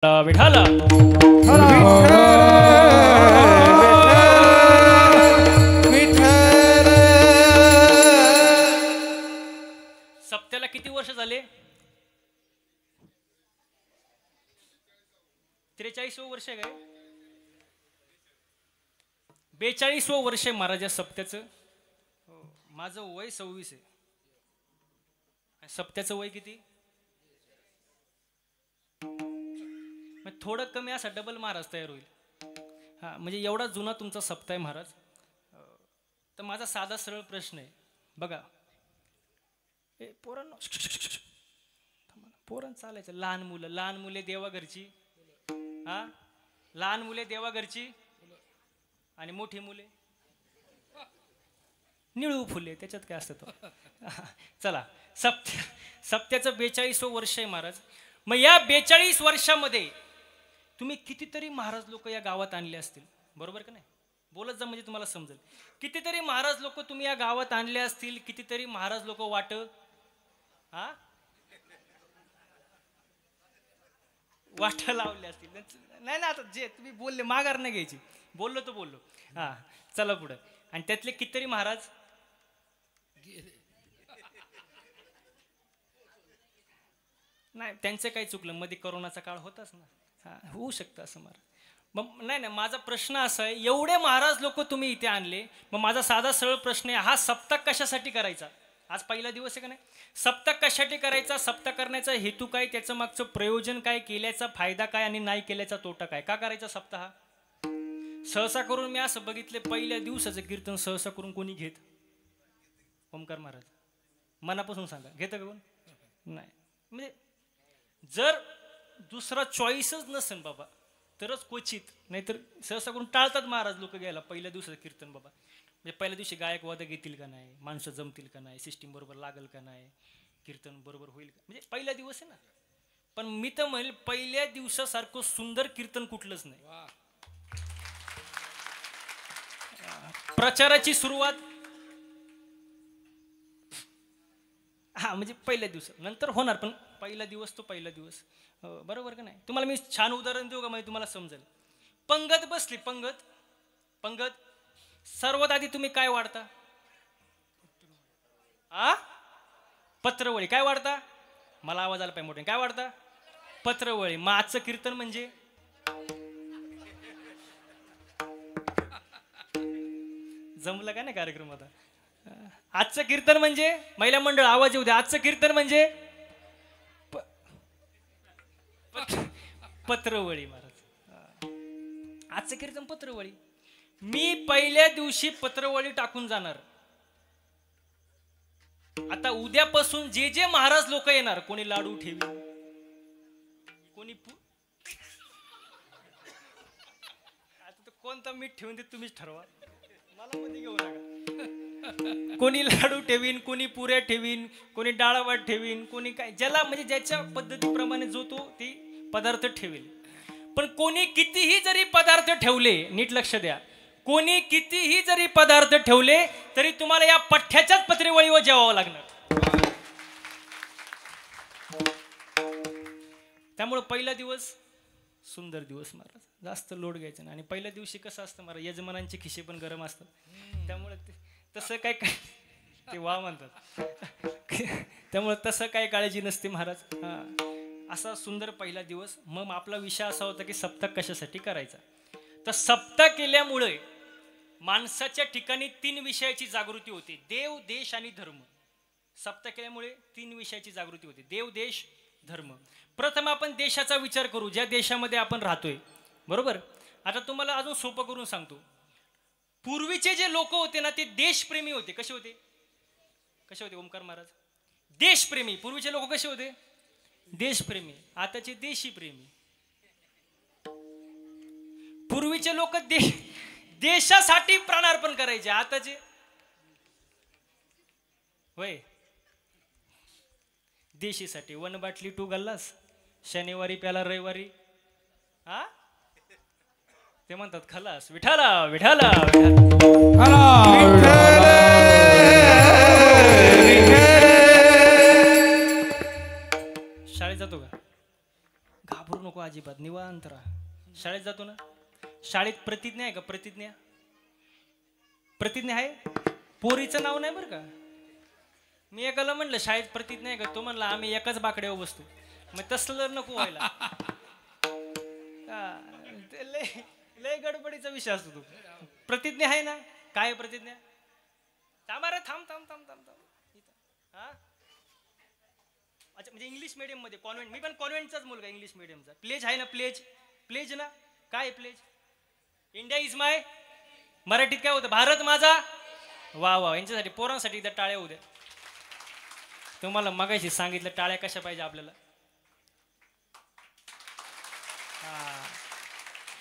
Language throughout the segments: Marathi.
विठाला सप्त्याला किती वर्ष झाले? 43वं वर्ष आहे काय? 42वं वर्ष आहे महाराज या सप्त्याचं. माझं वय 26 आहे. सप्त्याचं वय किती? थोडं कमी असा डबल महाराज तयार होईल. हा म्हणजे एवढा जुना तुमचा सप्ताह आहे महाराज. तर माझा साधा सरळ प्रश्न आहे बघा. पोरण चालायचं. लहान मुले देवा घरची. हा लहान मुले देवा घरची आणि मोठी मुले निळू फुले. त्याच्यात काय असतं तो. चला सप्त्याचं 42वं वर्ष आहे महाराज. मग या 42 वर्षामध्ये तुम्ही कितीतरी महाराज लोक या गावात आणले असतील, बरोबर का नाही? बोलत जा म्हणजे तुम्हाला समजेल. कितीतरी महाराज लोक तुम्ही या गावात आणले असतील. कितीतरी महाराज लोक वाट लावले असतील. नाही ना, आता जे तुम्ही बोलले माघार नाही घ्यायची. बोललो तो बोललो. हा चला पुढे. आणि त्यातले कितीतरी महाराज नाही, त्यांचं काही चुकलं. मध्ये करोनाचा काळ होताच ना. हा होऊ शकतं असं महाराज. मग नाही नाही, माझा प्रश्न असा आहे, एवढे महाराज लोक तुम्ही इथे आणले. मग माझा साधा सरळ प्रश्न आहे, हा सप्ताह कशासाठी करायचा? आज पहिला दिवस आहे का नाही? सप्ताह कशासाठी करायचा? सप्ताह करण्याचा हेतू काय? त्याचं मागचं प्रयोजन काय? केल्याचा फायदा काय आणि नाही केल्याचा तोटा काय? का करायचा सप्ताह? सहसा करून मी असं बघितले, पहिल्या दिवसाचं कीर्तन सहसा करून कोणी घेत? ओमकार महाराज मनापासून सांगा, घेतं का कोण? नाही. म्हणजे जर दुसरा चॉईसच नसेल बाबा तरच क्वचित, नाहीतर सहसा करून टाळतात महाराज लोक घ्यायला पहिल्या दिवसाचं कीर्तन. बाबा म्हणजे पहिल्या दिवशी गायक वादक येतील का नाही, माणसं जमतील का नाही, सिस्टीम बरोबर लागल का नाही, कीर्तन बरोबर होईल का, म्हणजे पहिला दिवस आहे ना. पण मी तर म्हणेल पहिल्या दिवसासारखं सुंदर कीर्तन कुठलंच नाही. प्रचाराची सुरुवात हा म्हणजे पहिल्या दिवसात, नंतर होणार पण पहिला दिवस तो पहिला दिवस. बरोबर का नाही? तुम्हाला मी छान उदाहरण देऊ का म्हणजे तुम्हाला समजेल. पंगत बसली. पंगत सर्वात आधी तुम्ही काय वाढता? पत्रवळी. काय वाढता? मला आवाज आला पाहिजे मोठे. काय वाढता? पत्रवळी. मग आजचं कीर्तन म्हणजे जमलं का नाही कार्यक्रम? आता आजचं कीर्तन म्हणजे महिला मंडळ आवाज येऊ द्या. आजचं कीर्तन म्हणजे पत्रवळी महाराज. आजचं कीर्तन पत्रवळी. मी पहिल्या दिवशी पत्रवळी टाकून जाणार. आता उद्यापासून जे जे महाराज लोक येणार, कोणी लाडू ठेवी, कोणी आता तर कोणता मीठ ठेवून दे तुम्हीच ठरवा, मला मध्ये घेऊ नका. कोणी लाडू ठेवीन, कोणी पुऱ्या ठेवीन, कोणी डाळवाट ठेवीन, कोणी काय, ज्याला म्हणजे ज्याच्या पद्धतीप्रमाणे जो तो ती पदार्थ ठेवेल. पण कोणी कितीही जरी पदार्थ ठेवले, नीट लक्ष द्या, कोणी कितीही जरी पदार्थ ठेवले तरी तुम्हाला या पठ्ठ्याच्याच पत्रेवळीवर जेवावं लागणार. त्यामुळे पहिला दिवस सुंदर दिवस महाराज. जास्त लोड घ्यायचं नाही. आणि पहिल्या दिवशी कसं असतं महाराज, यजमानांचे खिसे पण गरम असतात. त्यामुळे तसं काय ते वा म्हणतात. त्यामुळे तसं काय काळजी नसते महाराज. असा सुंदर पहिला दिवस. मग आपला विषय असा होता की सप्ताह कशासाठी करायचा. तर सप्ताह केल्यामुळे माणसाच्या ठिकाणी 3 विषयाची जागृती होते: देव, देश आणि धर्म. सप्ताह केल्यामुळे 3 विषयाची जागृती होते: देव, देश, धर्म. प्रथम आपण देशाचा विचार करू, ज्या देशामध्ये आपण राहतोय. बरोबर. आता तुम्हाला अजून सोपं करून सांगतो. पूर्वीचे जे लोक होते ना, ते देशप्रेमी होते. कसे होते ओमकार महाराज? देशप्रेमी. पूर्वीचे लोक कसे होते? देशप्रेमी. आताचे देशी प्रेमी. पूर्वीचे लोक देशासाठी प्राणार्पण करायचे. आताचे होय देशीसाठी. 1 बाटली 2 गल्लास, शनिवारी प्याला रविवारी ते म्हणतात खलास. विठाला विठाला शाळेत जातो का? घाबरू नको अजिबात, निवांत राहा. शाळेत जातो ना, शाळेत प्रतिज्ञा आहे का? प्रतिज्ञा आहे. पोरीचं नाव नाही बरं का. मी एकाला म्हणलं शाळेत प्रतिज्ञा आहे का, तो म्हणला आम्ही एकाच बाकड्यावर बसतो. मग तसलं नको व्हायला. लय गडबडीचा विषय असतो तो. प्रतिज्ञा आहे ना, काय प्रतिज्ञा? थांब रे, थांब. हा अच्छा, म्हणजे इंग्लिश मीडियम मध्ये कॉन्व्हेंट. मी पण कॉन्व्हेंटचाच मुलगा, इंग्लिश मीडियमचा. प्लेज आहे ना, प्लेज ना. काय प्लेज? इंडिया इज माय. मराठीत काय होतं? भारत माझा. वा वा, यांच्यासाठी पोरांसाठी एकदा टाळ्या होऊ द्या. तुम्हाला मगाशी सांगितलं टाळ्या कशा पाहिजे आपल्याला.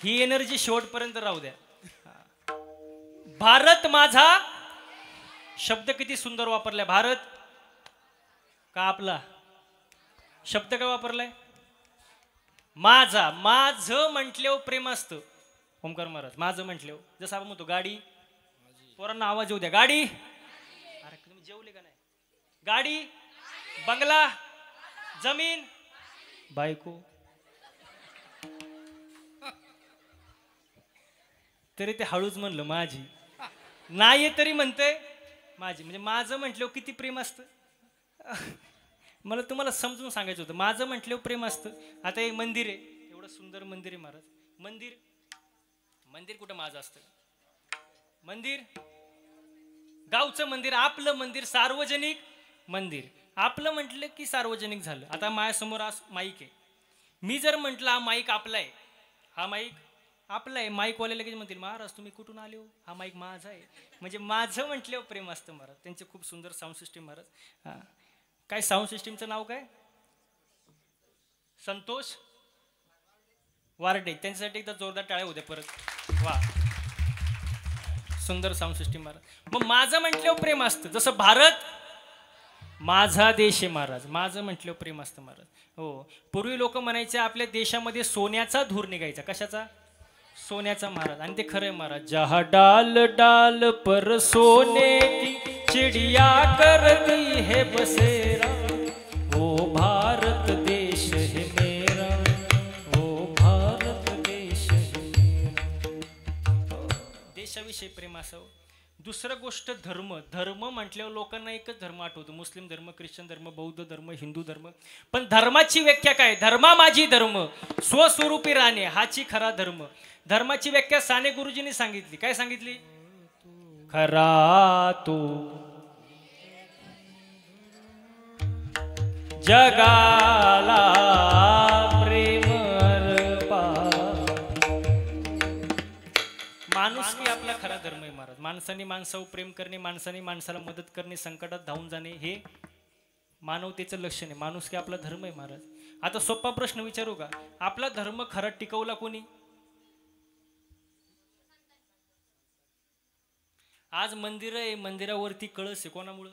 ही एनर्जी शेवटपर्यंत राहू द्या. भारत माझा शब्द किती सुंदर वापरलाय. भारत का आपला शब्द काय वापरलाय? माझा. माझं म्हटल्यावर प्रेम असतं. ओमकार महाराज माझं म्हटल्यावर. जसं आपण म्हणतो गाडी, पोरांना आवाज येऊ द्या. गाडी. अरे तुम्ही जेवले का नाही? गाडी, बंगला, जमीन, बायको. तरी ते हळूच म्हणलं माझी. नाही तरी म्हणतंय माझी. म्हणजे माझं म्हटल्यावर किती प्रेम असतं. मला तुम्हाला समजून सांगायचं होतं. माझं म्हटल्यावर प्रेम असतं. आता एक मंदिर आहे, एवढं सुंदर मंदिर आहे महाराज. मंदिर कुठं माझं असतं? मंदिर गावचं मंदिर, आपलं मंदिर, सार्वजनिक मंदिर. आपलं म्हटलं की सार्वजनिक झालं. आता माझ्यासमोर माईक आहे. मी जर म्हटलं हा माईक आपला आहे, हा माईक आपला आहे, माईकवाले लगेच म्हणतील महाराज तुम्ही कुठून आले हो, हा माईक माझा आहे. म्हणजे माझं म्हटल्यावर प्रेम असतं महाराज. त्यांचे खूप सुंदर साऊंड सिस्टीम महाराज. हा काय साऊंड सिस्टीमचं नाव काय? संतोष वारडे. त्यांच्यासाठी एकदा जोरदार टाळ्या होत्या परत. वा, सुंदर साऊंड सिस्टीम महाराज. मग माझं म्हटल्यावर प्रेम असतं. जसं भारत माझा देश आहे महाराज. माझं म्हटल्यावर प्रेम असतं महाराज. हो, पूर्वी लोक म्हणायचे आपल्या देशामध्ये सोन्याचा धूर निघायचा. कशाचा? सोन्याचा महाराज. आणि ते खरं आहे महाराज. जहा डाल डाल पर सोने की चिड़िया करती है बसेरा, वो भारत देश है मेरा, वो भारत देश है मेरा. देशाविषयी प्रेम असावं. दुसरं गोष्ट धर्म. धर्म म्हटल्यावर लोकांना एकच धर्म आठवतो. मुस्लिम धर्म, ख्रिश्चन धर्म, बौद्ध धर्म, हिंदू धर्म. पण धर्माची व्याख्या काय? धर्मा माझी धर्म, स्वस्वरूपी राहणे हाची खरा धर्म. धर्माची व्याख्या साने गुरुजींनी सांगितली. काय सांगितली? खरा तो जगाला प्रेम अर्पा. माणुसकी आपला खरा धर्म आहे महाराज. माणसाने माणसावर प्रेम करणे, माणसाने माणसाला मदत करणे, संकटात धावून जाणे हे मानवतेचं लक्षण आहे. माणुसकी आपला धर्म आहे महाराज. आता सोपा प्रश्न विचारू का? आपला धर्म खरा टिकवला कोणी? आज मंदिर आहे, मंदिरावरती कळस आहे. कोणामुळं?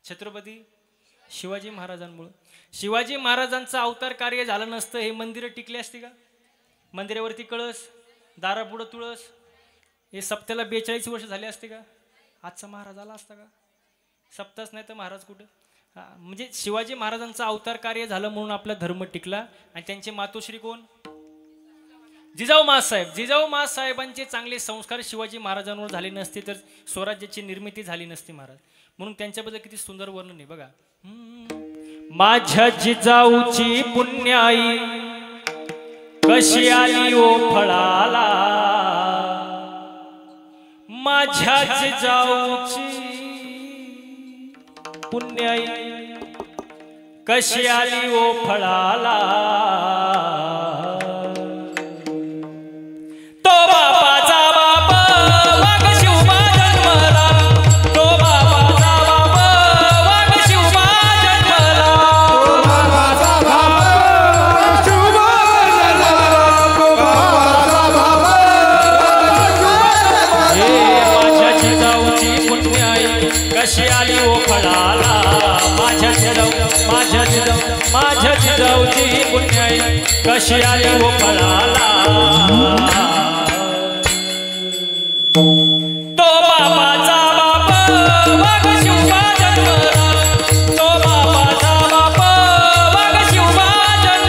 छत्रपती शिवाजी महाराजांमुळं. शिवाजी महाराजांचं अवतार कार्य झालं नसतं, हे मंदिरं टिकली असती का? मंदिरावरती कळस, दारापुढं तुळस. हे सप्त्याला 42 वर्ष झाले असते का? आजचा महाराज आला असता का? सप्ताच नाही तर महाराज कुठं? म्हणजे शिवाजी महाराजांचं अवतार कार्य झालं म्हणून आपला धर्म टिकला. आणि त्यांचे मातोश्री कोण? जिजाऊ माँसाहेब. जिजाऊ माँसाहेबांचे चांगले संस्कार शिवाजी महाराजांवर झाले नसते तर स्वराज्याची निर्मिती झाली नसती महाराज. म्हणून त्यांच्याबद्दल किती सुंदर वर्णन आहे बघा. माझ्या जिजाऊची पुण्याई कशी आली ओ फळाला, माझ्या जिजाऊची पुण्याई कशी आली ओ फळाला. माझ्या जिजाऊची पुण्याई कशी आली ओ फळाला. तो बापाचा बाप वाघ शिवबा जन्मला, तो बापाचा बाप वाघ शिवबा जन्मला.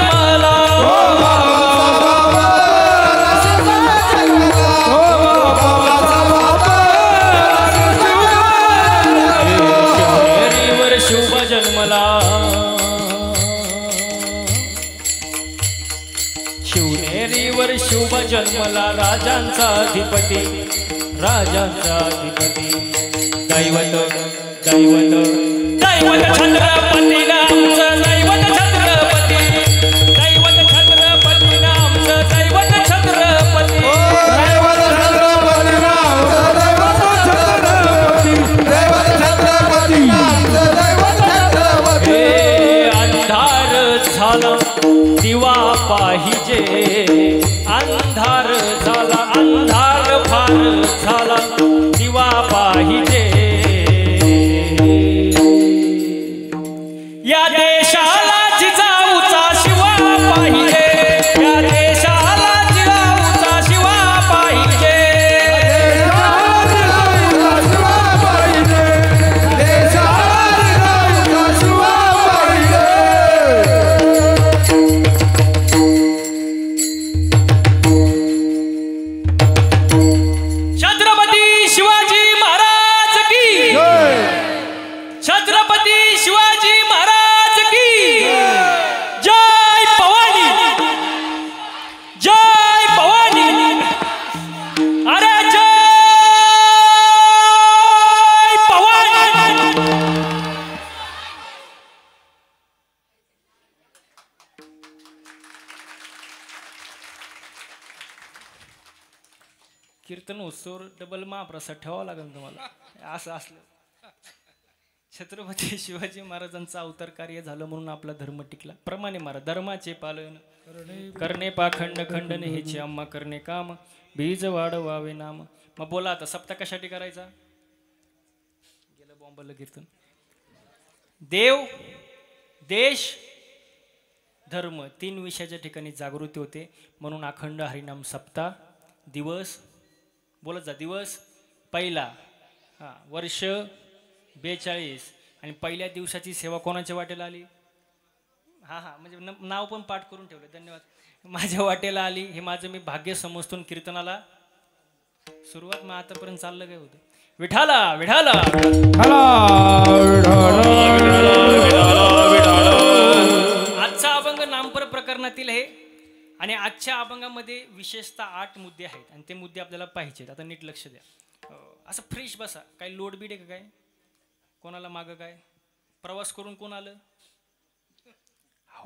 शिवनेरीवर शुभ जन्मला राजांचा अधिपती, राजांचा अधिपती. दैवत दैवत दैवत छत्रपती नामचं, दैवत छत्रपती, दैवत छत्रपती नामचं, दैवत छत्रपती, दैवत छत्रपती नामचं, दैवत छत्रपती, दैवत छत्रपती नामचं, दैवत छत्रपती. अंधार झाला दिवा पाहिजे, अंधार झाला, अंधार फार झाला, दिवा पाहिजे. या देशाला जिजाऊचा शिवा पाहिजे, या देशाला जिजाऊचा शिवा पाहिजे. छत्रपती शिवाजी महाराज की, छत्रपती शिवाजी महाराज की जय. भवानी जय, भवानी, अरे जय भवानी. कीर्तन उत्सव डबल महाप्रसाद ठेवावा लागेल तुम्हाला. असं असलं छत्रपती शिवाजी महाराजांचं अवतार कार्य झालं म्हणून आपला धर्म टिकला. प्रमाणे महाराज धर्माचे पालन करणे, पाखंड खंडन हेचे आम्हा करणे काम, बीज वाढवावे नाम. मग बोला आता सप्ताह कशासाठी करायचा? गेलं बॉम्बलं कीर्तन. देव, देश, धर्म तीन विषयाच्या ठिकाणी जागृती होते म्हणून अखंड हरिनाम सप्ताह. दिवस बोलत जा. दिवस पहिला, वर्ष 42 आणि पहिल्या दिवसाची सेवा कोणाच्या वाटेला आली? म्हणजे नाव पण पाठ करून ठेवलं. धन्यवाद. माझ्या वाटेला आली हे माझं मी भाग्य समजतो. सुरुवात मग आतापर्यंत चाललं काय होतं? विठाला विठाला आजचा अभंग नामपर प्रकरणातील आहे आणि आजच्या अभंगामध्ये विशेषतः 8 मुद्दे आहेत आणि ते मुद्दे आपल्याला पाहिजेत. आता नीट लक्ष द्या. असं फ्रेश बसा. काही लोड बीड आहे का? काय कोणाला मागं काय? प्रवास करून कोण आलं?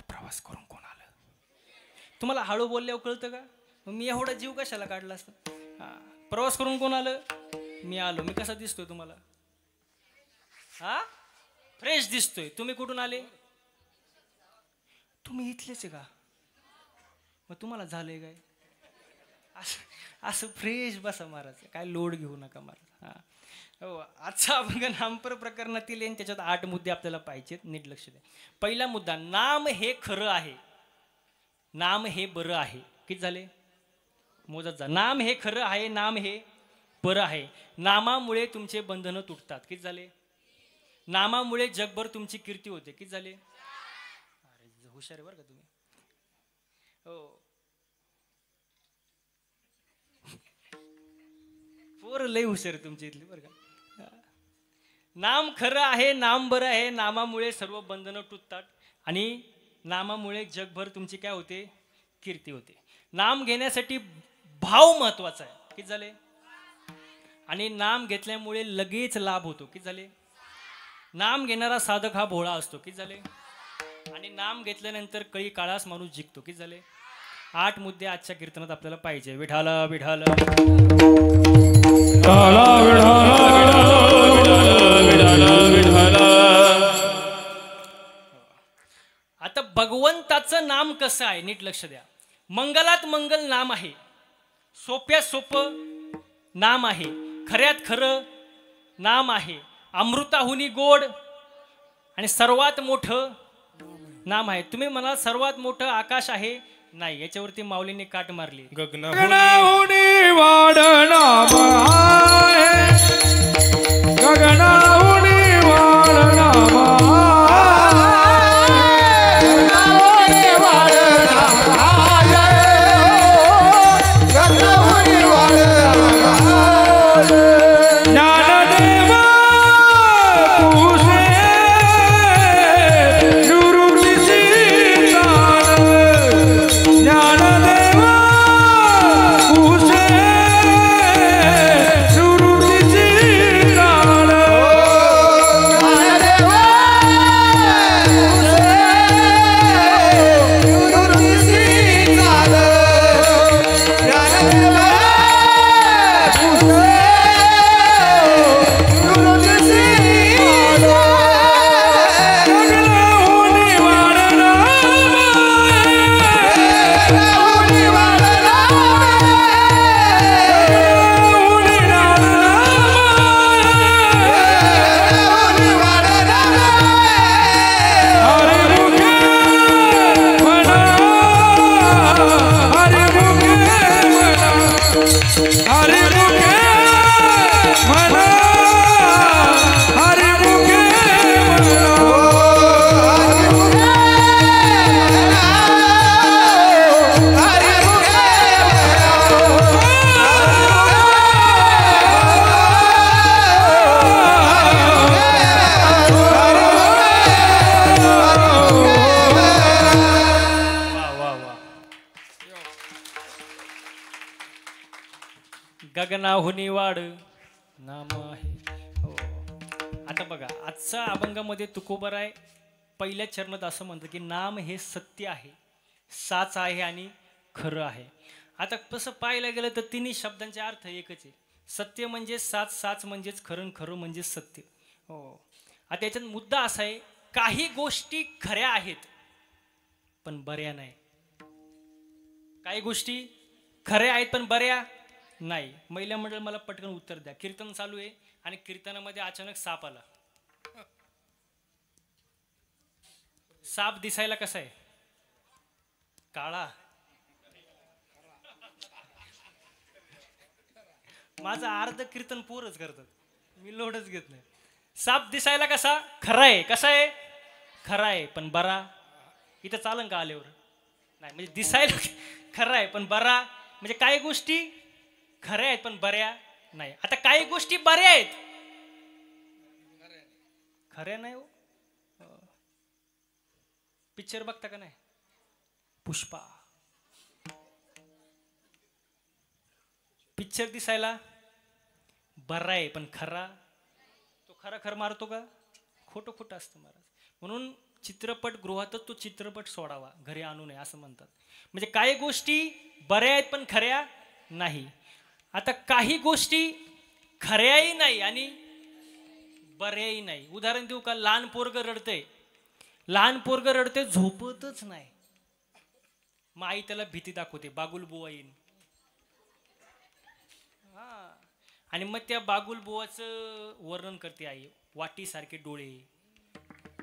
प्रवास करून कोण आलं? तुम्हाला हळू बोलल्यावर कळतं का? मी एवढा जीव कशाला काढला असता? प्रवास करून कोण आलं? मी आलो. मी कसा दिसतोय तुम्हाला? फ्रेश दिसतोय. तुम्ही कुठून आले? तुम्ही इथलेच आहे का? मग तुम्हाला झालंय काय? असं फ्रेश बसा महाराज. काय लोड घेऊ नका महाराज. हो, आजचा अभंग नामपर प्रकरणातील आहे. त्याच्यात 8 मुद्दे आपल्याला पाहिजेत. नीट लक्ष द्या. पहिला मुद्दा, नाम हे खरं आहे, नाम हे बरं आहे. किती झाले? मोजत जा. नाम हे खरं आहे, नाम हे बरं आहे. नामामुळे तुमचे बंधनं तुटतात. किती झाले? नामामुळे जगभर तुमची कीर्ती होते. किती झाले? अरे हुशार आहे बरं का तुम्ही. हो, पोर लय हुशार आहे तुमच्या इथली बरं का. नाम खरं आहे, नाम बरं आहे. नामामुळे सर्व बंधनं तुटतात आणि नामामुळे जगभर तुमची काय होते? कीर्ती होते. नाम घेण्यासाठी भाव महत्वाचा आहे. किती झाले? आणि नाम घेतल्यामुळे लगेच लाभ होतो. किती झाले? नाम घेणारा साधक हा भोळा असतो. किती झाले? आणि नाम घेतल्यानंतर कळी काळास माणूस जिंकतो. किती झाले? 8 मुद्दे आजच्या कीर्तनात आपल्याला पाहिजे. विठाला विठाला आता भगवंताचं नाम कसं आहे? नीट लक्ष द्या. मंगलात मंगल नाम आहे, सोप्यात सोपं नाम आहे, खऱ्यात खरं नाम आहे, अमृताहुनी गोड आणि सर्वात मोठं नाम आहे. तुम्ही म्हणाल सर्वात मोठं आकाश आहे. नाही, याच्यावरती माऊलीने काट मारली. गगनाहुनी वाढ नाम आहे, गगनाहुनी वाढ नाम ज्ञानदेव गगनाहुनी वाढ नाम आहे. हो. आता बघा आजचा अभंगामध्ये तुकोबराय पहिल्या चरणात असं म्हणतं की नाम हे सत्य आहे, साच आहे आणि खरं आहे. आता तसं पाहायला गेलं तर तिन्ही शब्दांचे अर्थ एकच आहे. सत्य म्हणजे साच, साच म्हणजेच खरं, खरं म्हणजे सत्य. हो. आता याच्यात मुद्दा असा आहे, काही गोष्टी खऱ्या आहेत पण बऱ्या नाही. काही गोष्टी खऱ्या आहेत पण बऱ्या नाही. महिला मंडळ मला पटकन उत्तर द्या. कीर्तन चालू आहे आणि कीर्तनामध्ये अचानक साप आला. साप दिसायला कसा आहे? काळा. माझं अर्ध कीर्तन पोरच करतात, मी लोडच घेत नाही. साप दिसायला कसा? खरा आहे. कसा आहे? खरा आहे पण बरा. इथं चालन का आल्यावर? नाही, म्हणजे दिसायला खरा आहे पण बरा, म्हणजे काही गोष्टी खऱ्या आहेत पण बऱ्या नाही. आता काही गोष्टी बऱ्या आहेत, खऱ्या नाही. हो, पिक्चर बघता का नाही? पुष्पा पिक्चर दिसायला बरा आहे पण खरा, तो खरा खरं मारतो का? खोटं खोटं असतं महाराज. म्हणून चित्रपटगृहातच तो चित्रपट सोडावा, घरी आणू नये असं म्हणतात. म्हणजे काही गोष्टी बऱ्या आहेत पण खऱ्या नाही. आता काही गोष्टी खऱ्याही नाही आणि बऱ्याही नाही. उदाहरण देऊ का? लहान पोरग रडते, लहान पोरग रडते, झोपतच नाही. मग आई त्याला भीती दाखवते, बागुल बुवा येईन. आणि मग त्या बागुल बुवाचं वर्णन करते आई. वाटीसारखे डोळे,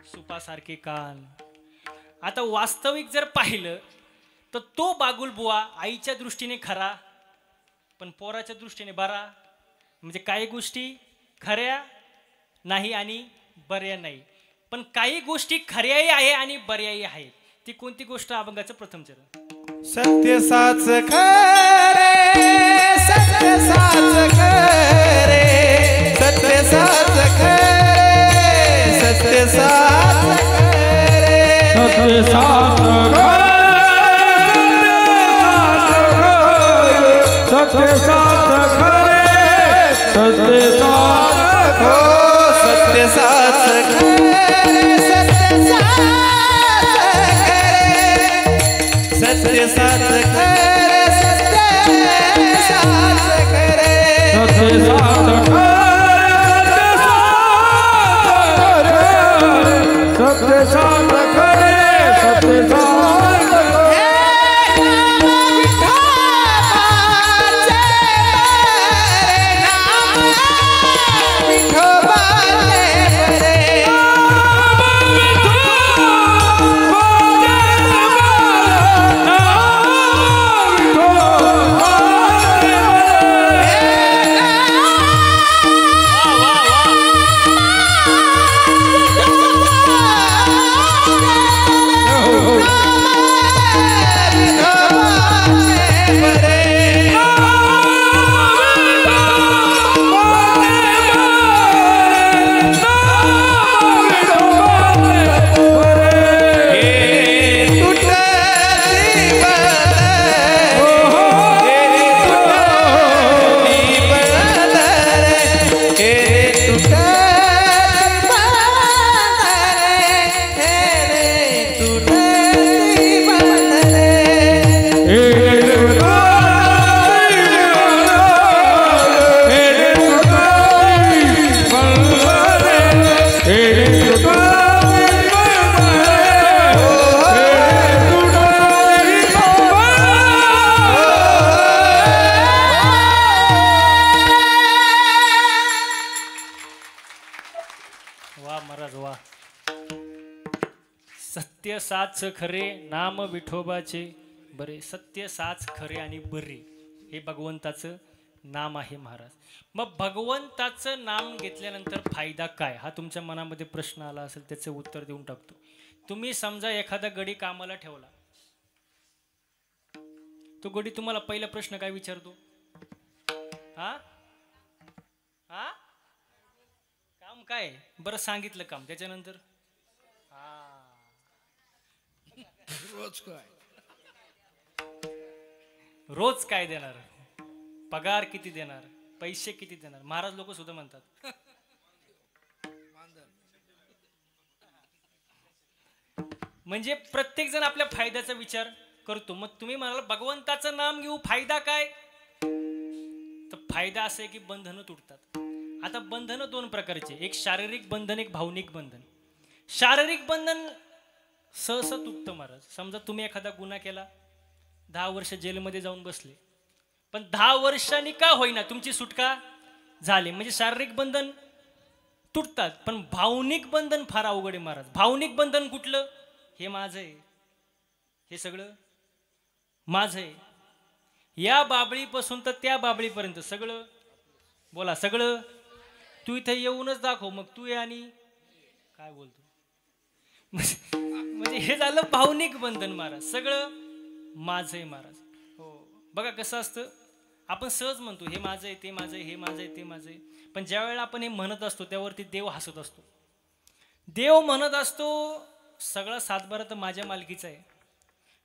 सुपासारखे कान. आता वास्तविक जर पाहिलं तर तो बागुल बुवा आईच्या दृष्टीने खरा पण पोराच्या दृष्टीने बरा. म्हणजे काही गोष्टी खऱ्या नाही आणि बऱ्या नाही, पण काही गोष्टी खऱ्याही आहे आणि बऱ्याही आहेत. ती कोणती गोष्ट? अभंगाचं प्रथम चरण. सत्य साच खरे, सत्य साच खरे, सत्य साच खरे, सत्य साच खरे, सत्य साच खरे, सत्य साच खरे, सत्य साच खरे, सत्य साच खरे, सत्य साच खरे, सत्य साच खरे, सत्य साच खरे, सत्य साच खरे, सत्य साच सत्य साच खरे, नाम विठोबाचे बरे. सत्य साच खरे आणि बरे हे भगवंताचं नाम आहे महाराज. मग भगवंताचं नाम घेतल्यानंतर फायदा काय, हा तुमच्या मनामध्ये प्रश्न आला असेल, त्याचं उत्तर देऊन टाकतो. तुम्ही समजा एखादा गडी कामाला ठेवला, तो गडी तुम्हाला पहिला प्रश्न काय विचारतो? हा हा काम काय? बरं सांगितलं काम, त्याच्यानंतर रोज काय, रोज काय देणार? पगार किती देणार, पैसे किती देणार, महाराज लोक सुद्धा म्हणतात. म्हणजे प्रत्येक जण आपल्या फायद्याचा विचार करतो. मग तुम्ही म्हणाल भगवंताचं नाम घेऊ फायदा काय, तर फायदा असं आहे की बंधनं तुटतात. आता बंधनं दोन प्रकारचे, एक शारीरिक बंधन, एक भावनिक बंधन. शारीरिक बंधन सहसा तुटतं महाराज. समजा तुम्ही एखादा गुन्हा केला, 10 वर्ष जेलमध्ये जाऊन बसले, पण 10 वर्षांनी का होईना तुमची सुटका झाली, म्हणजे शारीरिक बंधन तुटतात. पण भावनिक बंधन फार अवघड आहे महाराज. भावनिक बंधन कुठलं, हे माझं आहे, हे सगळं माझं आहे. या बाबळीपासून तर त्या बाबळीपर्यंत सगळं, बोला सगळं. तू इथे येऊनच दाखव, मग तू ये आणि काय बोलतो. म्हणजे हे झालं भावनिक बंधन महाराज, सगळं माझं आहे महाराज. हो बघा कसं असतं, आपण सहज म्हणतो हे माझं आहे, ते माझं आहे, हे माझं आहे, ते माझं आहे. पण ज्या वेळेला आपण हे म्हणत असतो त्यावरती देव हसत असतो. देव म्हणत असतो सगळा सातबारा तर माझ्या मालकीचा आहे,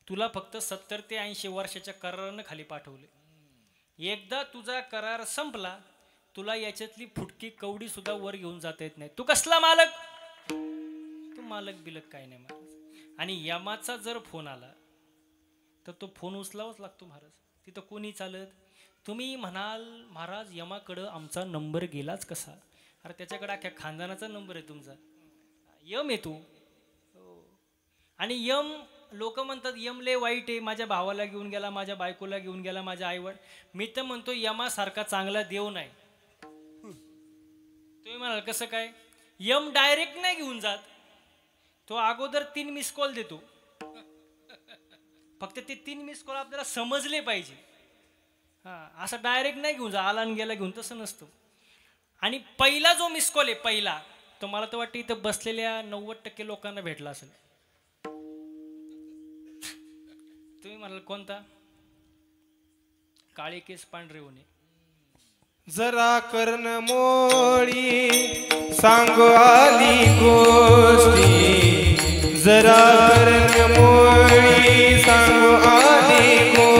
तुला फक्त 70 ते 80 वर्षाच्या करारानं खाली पाठवले. एकदा तुझा करार संपला, तुला याच्यातली फुटकी कवडी सुद्धा वर घेऊन जाता येत नाही. तू कसला मालक, तू मालक बिलक काय नाही महाराज. आणि यमाचा जर फोन आला तर तो फोन उचलावाच लागतो महाराज. तिथं कोणी चालत. तुम्ही म्हणाल महाराज यमाकडं आमचा नंबर गेलाच कसा, अरे त्याच्याकडे अख्ख्या खानदानाचा नंबर आहे तुमचा. यम येतो. आणि यम, लोक म्हणतात यम लय वाईट आहे, माझ्या भावाला घेऊन गेला, माझ्या बायकोला घेऊन गेला, माझ्या आईवड. मी तर म्हणतो यमासारखा चांगला देव नाही. तुम्ही म्हणाल कसं काय, यम डायरेक्ट नाही घेऊन जात, तो अगोदर 3 मिस कॉल देतो. फक्त ते 3 मिस कॉल आपल्याला समजले पाहिजे. हां, असं डायरेक्ट नाही घेऊन जा, आला आणि गेला घेऊन, तसं नसतं. आणि पहिला जो मिस कॉल आहे पहिला, तो मला तर वाटतं इथं बसलेल्या 90% लोकांना भेटला असेल. तुम्ही म्हणाल कोणता, काळे केस पांढरे होणे. जरा कर्ण मोळी सांगू आली गोष्टी, जरा कर्ण मोळी सांगू आली गोष्टी.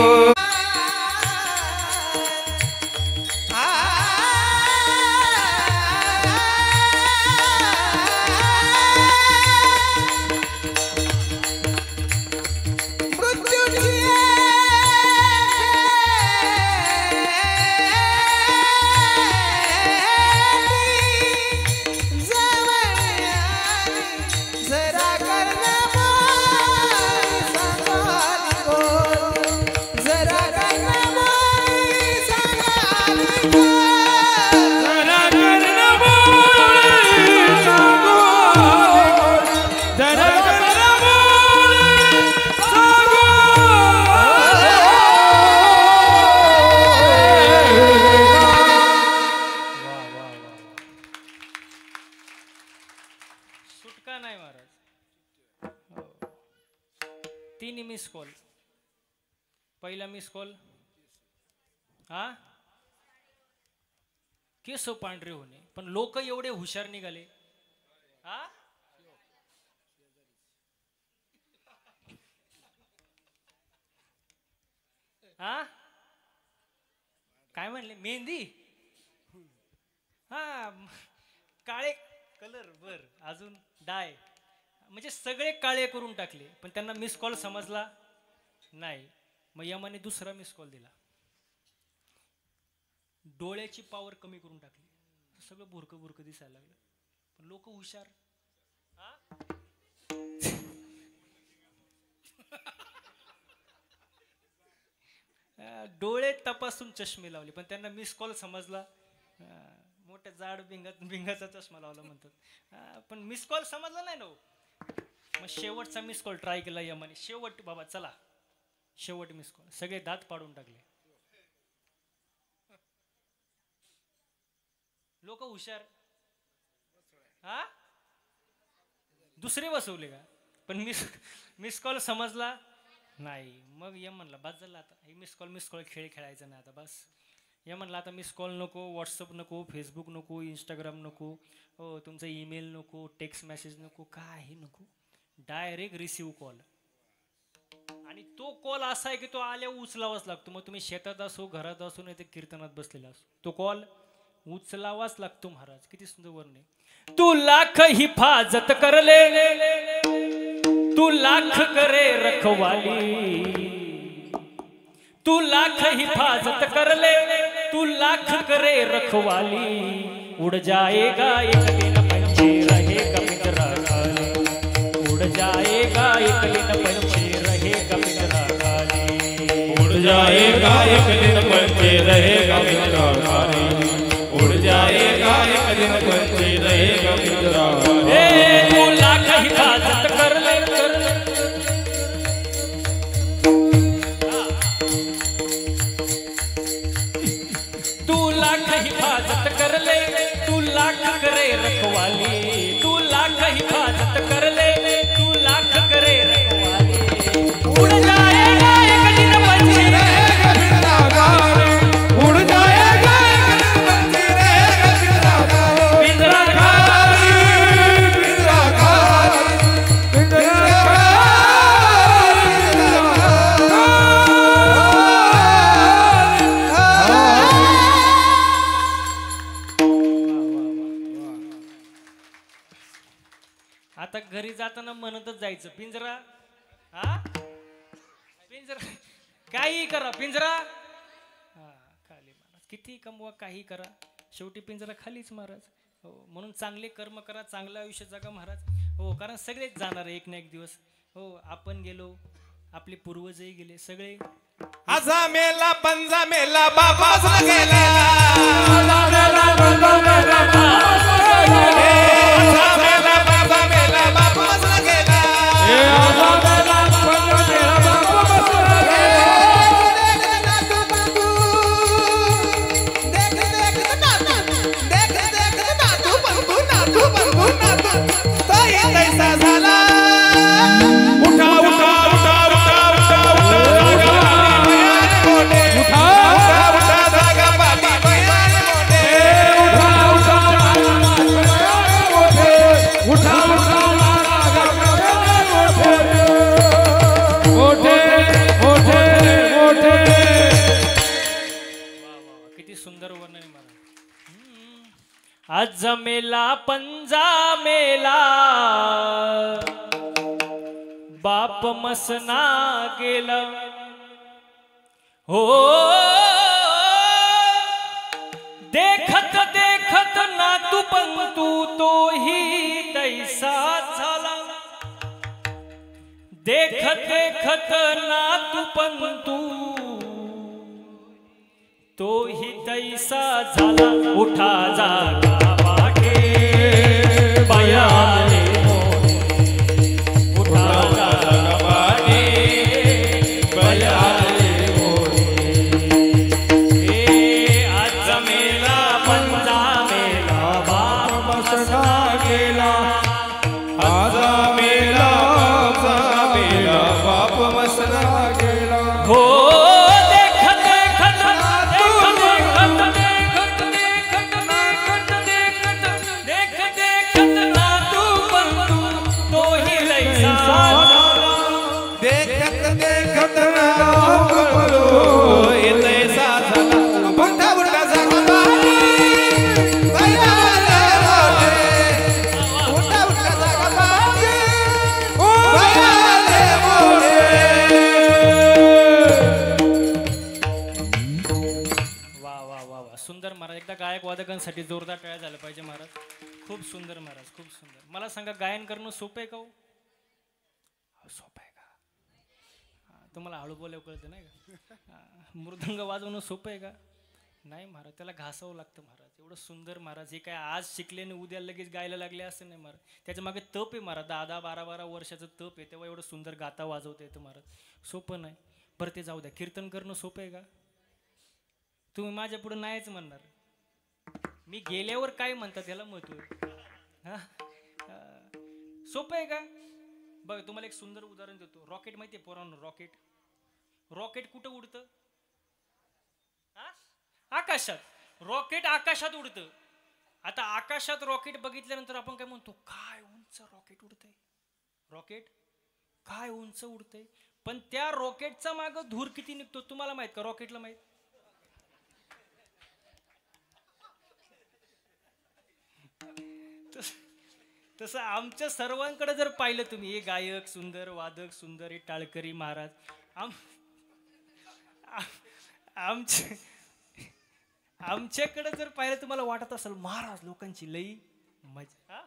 सुटका नाही महाराज. 3 miss call. पहिला मिस कॉल, हा केस पांढरे होणे. पण लोक एवढे हुशार निघाले. हा हा काय म्हणले, मेहंदी. हा काळे कलर, बर अजून डाय, म्हणजे सगळे काळे करून टाकले. पण त्यांना मिस कॉल समजला नाही. मग यमाने दुसरा मिस कॉल दिला, डोळ्याची पावर कमी करून टाकली, सगळं बुरकं बुरकं दिसायला लागलं. पण लोक हुशार. डोळे तपासून चष्मे लावले, पण त्यांना मिस कॉल समजला. मोठ्या जाड भिंगाचा चष्मा लावला म्हणतात. पण मिस कॉल समजला नाही ना. मग शेवटचा मिस कॉल ट्राय केला यमाने. शेवट बाबा चला, शेवट मिस कॉल. सगळे दात पाडून टाकले. लोक हुशार. हा दुसरे बसवले का, पण मिस कॉल समजला नाही. मग यम म्हणला बस झालं आता, हे मिस कॉल खेळ खेळायचा नाही आता बस. या म्हणलं आता मिस कॉल नको, व्हॉट्सअप नको, फेसबुक नको, इंस्टाग्राम नको, हो तुमचा ईमेल नको, टेक्स्ट मेसेज नको, काही नको, डायरेक्ट रिसिव्ह कॉल. आणि तो कॉल असा आहे की तो आल्यावर उचलावाच लागतो. मग तुम्ही शेतात असो, घरात असो, नाही ते कीर्तनात बसलेला असो, तो कॉल उचलावाच लागतो महाराज. किती सुंदर वर्ण आहे. तू लाख हिफाजत करले, तू लाख करे रखवाली, तू लाख हिफाजत कर ले, तू लाख करे रखवाली, उड़ जाएगा एक दिन पंछी रहेगा पिंजरा खाली, उड़ जाएगा एक दिन पंछी रहेगा पिंजरा खाली, उड़ जाएगा एक दिन पंछी रहेगा पिंजरा खाली, उड़ जाएगा एक दिन पंछी रहेगा पिंजरा खाली। तू लाख हिफाजत कर ले, कर ले। तू लाख हिफाजत कर ले, तू लाख करे रखवाली, तू लाख हिफाजत कर ले, तू लाख करे रखवाली, उड़ जाएगा एक दिन पंछी रहेगा पिंजरा खाली, उड़ जाएगा एक दिन पंछी रहेगा पिंजरा खाली, पिंजरा पिंजरा खाली, पिंजरा आता घरी जाताना म्हणतच जायचं पिंजरा, हा पिंजरा, काही करा पिंजरा, हा खाली महाराज. किती कमवा, काही करा, शेवटी पिंजरा खालीच महाराज. हो, म्हणून चांगले कर्म करा, चांगलं आयुष्य जगा महाराज. हो, कारण सगळेच जाणार आहे एक ना एक दिवस. हो, आपण गेलो, आपले पूर्वजही गेले, सगळे. आजा मेला पंजा मेला बापास गेला, आजा मेला पंजा मेला आजा मेला बाबा मेला बापास गेला, आजा मेला पंजा मेला बापास गेला, देख देख नातू बंधू नातू बंधू नातू तो ये कैसा झाला, उठा उठा उठा उठा उठा उठा उठा जागा पाठी बयान मोठे, उठा उठा मोठे मोठे मोठे. किती सुंदर वर्णन आहे महाराज. आज मेला पंजा मेला बाप मसना गेला, हो देखत देखत नातू पंतू तोही तैसा झाला, देखत देखत नातू पंतू तोही तैसा झाला, उठा जागा वाटे बयाने मोठे, उठा जागा वाटे बयाने मोठे. ए आज मेला पंजा मेला बाप मसना गेला, आजा मेला पंजा मेला बाप मसना गेला, हो देखत देखत देखत देखत देखत देखत देखत देखत देखत नातू बंधू तोही लैसा झाला, देखत देखत बोलो येते साधला, उठा उठा जागा पाठी बयाने मोठे, उठा उठा जागा पाठी बयाने मोठे. वा वा वा वा, सुंदर महाराज. एकदा गायक वादकांसाठी जोरदार टाळ्या झाल्या पाहिजे महाराज. खूप सुंदर महाराज, खूप सुंदर. मला सांगा, गायन करणं सोपं आहे का हो? सोपं आहे का? तुम्हाला हळू बोलावं कळतं नाही का? मृदंग वाजवणं सोपं आहे का? नाही महाराज, त्याला घासावं लागतं महाराज. एवढं सुंदर महाराज. हे काय आज शिकले आणि उद्या लगेच गायला लागले असं नाही महाराज. त्याच्या मागे तप आहे महाराज. 10-10, 12-12 वर्षाचं तप आहे. तेव्हा एवढं सुंदर गाता वाजवता येतं महाराज. सोपं नाही. बरं ते जाऊ द्या. कीर्तन करणं सोपं आहे का? तुम्ही माझ्या पुढे नाहीच म्हणणार. मी गेल्यावर काय म्हणतात याला महत्व आहे. सोपं आहे का? बघा, तुम्हाला एक सुंदर उदाहरण देतो. रॉकेट माहिती आहे पोरांनो? रॉकेट रॉकेट कुठं उडतं? आकाशात. रॉकेट आकाशात उडतं. आता आकाशात रॉकेट बघितल्यानंतर आपण काय म्हणतो? काय उंच रॉकेट उडतंय. रॉकेट काय उंच उडतंय. पण त्या रॉकेटचा माग धूर किती निघतो तुम्हाला माहित का? रॉकेटला माहित? तसं आमच्या सर्वांकडे जर पाहिलं तुम्ही, हे गायक सुंदर, वादक सुंदर, हे टाळकरी महाराज, आमच्याकडे जर पाहिलं तुम्हाला वाटत असेल महाराज लोकांची लई मजा.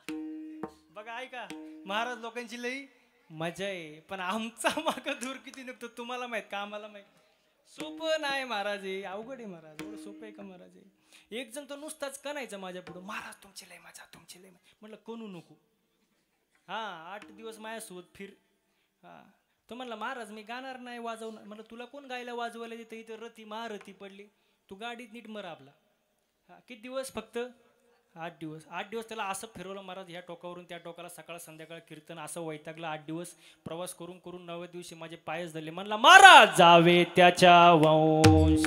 बघा ऐका, महाराज लोकांची लई मजा आहे, पण आमचा माग धूर किती निघतो तुम्हाला माहित का? आम्हाला माहित. सोपं नाही महाराज, हे अवघड आहे महाराज. एवढं सोपं आहे का महाराज? एक जण तो नुसताच कणायचा माझ्या पुढं, महाराज तुमची लय मजा, तुमची लय मजा. म्हटलं कणू नको. 8 दिवस माझ्यासोबत फिर. तो म्हणला महाराज मी गाणार नाही, वाजवणार. म्हटलं तुला कोण गायला वाजवायला देतं? इथं रती महारथी पडली, तू गाडीत नीट मर आपला. किती दिवस? फक्त 8 दिवस. 8 दिवस त्याला असं फिरवलं महाराज, ह्या टोकावरून त्या टोकाला, सकाळ संध्याकाळ कीर्तन, असं वैतागलं. 8 दिवस प्रवास करून करून 9व्या दिवशी माझे पायच धरले. म्हणला महाराज जावे त्याच्या वंश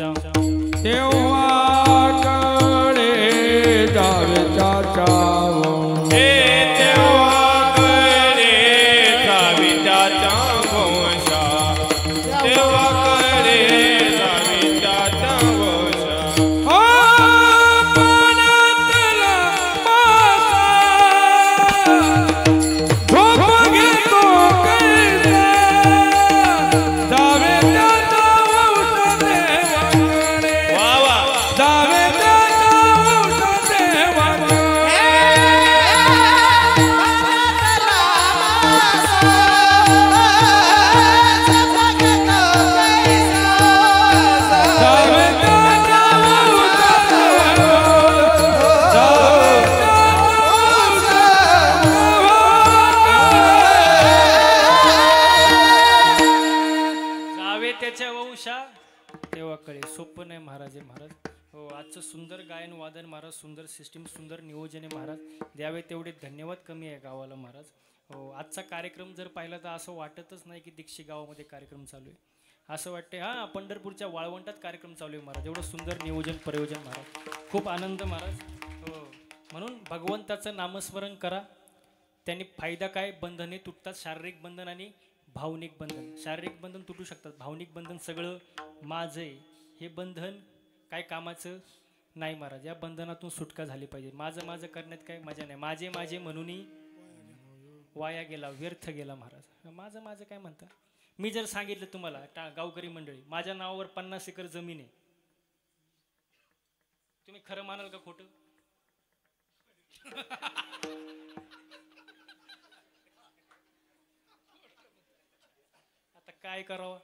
तेव्हा कडे जावे त्याच्या वंश. तेव्हा कडे जावे त्याच्या वंशा. तेव्हा कडे जावे त्याच्या वंशा. सोपं नाही महाराज. महाराज हो, आजचं सुंदर गायन वादन महाराज, सुंदर सिस्टीम, सुंदर नियोजन आहे महाराज. द्यावे तेवढे धन्यवाद कमी आहे गावाला महाराज. हो, आजचा कार्यक्रम जर पाहिला तर असं वाटतच नाही की दीक्षी गावामध्ये कार्यक्रम चालू आहे. असं वाटते पंढरपूरच्या वाळवंटात कार्यक्रम चालू आहे महाराज. एवढं सुंदर नियोजन प्रयोजन महाराज. खूप आनंद महाराज. हो, म्हणून भगवंताचं नामस्मरण करा. त्यांनी फायदा काय? बंधने तुटतात, शारीरिक बंधन आणि भावनिक बंधन. शारीरिक बंधन तुटू शकतात, भावनिक बंधन सगळं माझं आहे हे बंधन काय कामाचं नाही महाराज. या बंधनातून सुटका झाली पाहिजे. माझं माझं करण्यात काय मजा नाही. माझे माझे म्हणूनही वाया गेला, व्यर्थ गेला महाराज. माझं माझं काय म्हणता? मी जर सांगितलं तुम्हाला गावकरी मंडळी माझ्या नावावर 50 एकर जमीन आहे, तुम्ही खरं मानाल का खोटं? आता काय करावं?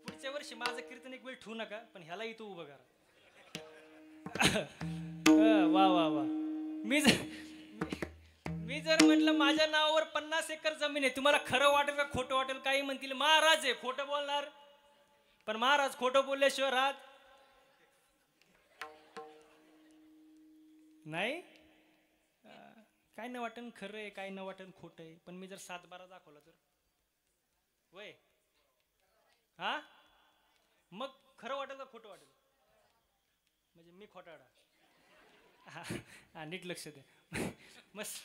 पुढच्या वर्षी माझं कीर्तन एक वेळ ठेवू नका, पण ह्याला इथं उभं करा. वा वा वा. मी जर म्हटलं माझ्या नावावर 50 एकर जमीन आहे, तुम्हाला खरं वाटेल का खोटं वाटेल? काही म्हणतील महाराज आहे, खोटं बोलणार. पण महाराज खोटं बोलल्याशिवाय राहत नाही. काय न वाटन खरं आहे, काय न वाटन खोटं आहे. पण मी जर 7-12 दाखवला तर वय मग खरं वाटेल का खोटं वाटेल? म्हणजे मी खोटाडा. नीट लक्ष दे. मस्त.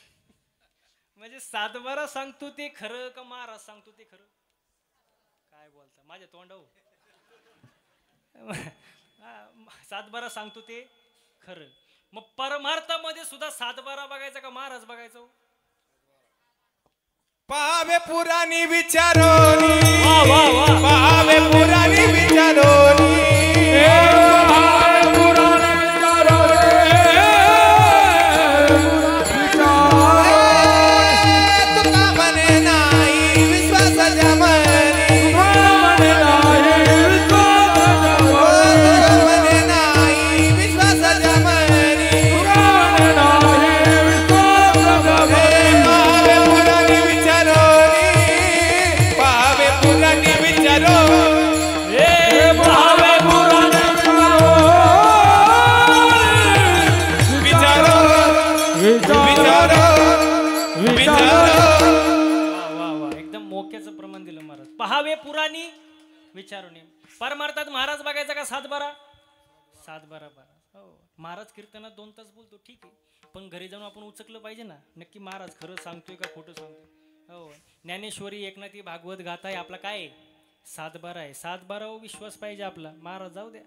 म्हणजे 7-12 सांगतो ते खरं का महाराज सांगतो ते खरं? काय बोलता माझ्या तोंडावर? 7-12 सांगतो ते खरं. मग परमार्थामध्ये सुद्धा 7-12 बघायचा का महाराज बघायचो? पावे पुराणी विचारोनी, पावे पुराणी विचारोनी, पहावे पुराणी विचारून. परमार्थात महाराज बघायचा का 7-12? 7-12. हो, महाराज कीर्तनात 2 तास बोलतो ठीक आहे, पण घरी जाऊन आपण उचकलं पाहिजे ना, नक्की महाराज खरं सांगतोय का खोटं सांगतोय. हो, ज्ञानेश्वरी एकनाथी भागवत गाथा आहे आपला काय आहे? 7/12 आहे. 7/12 विश्वास पाहिजे आपला. महाराज जाऊ द्या,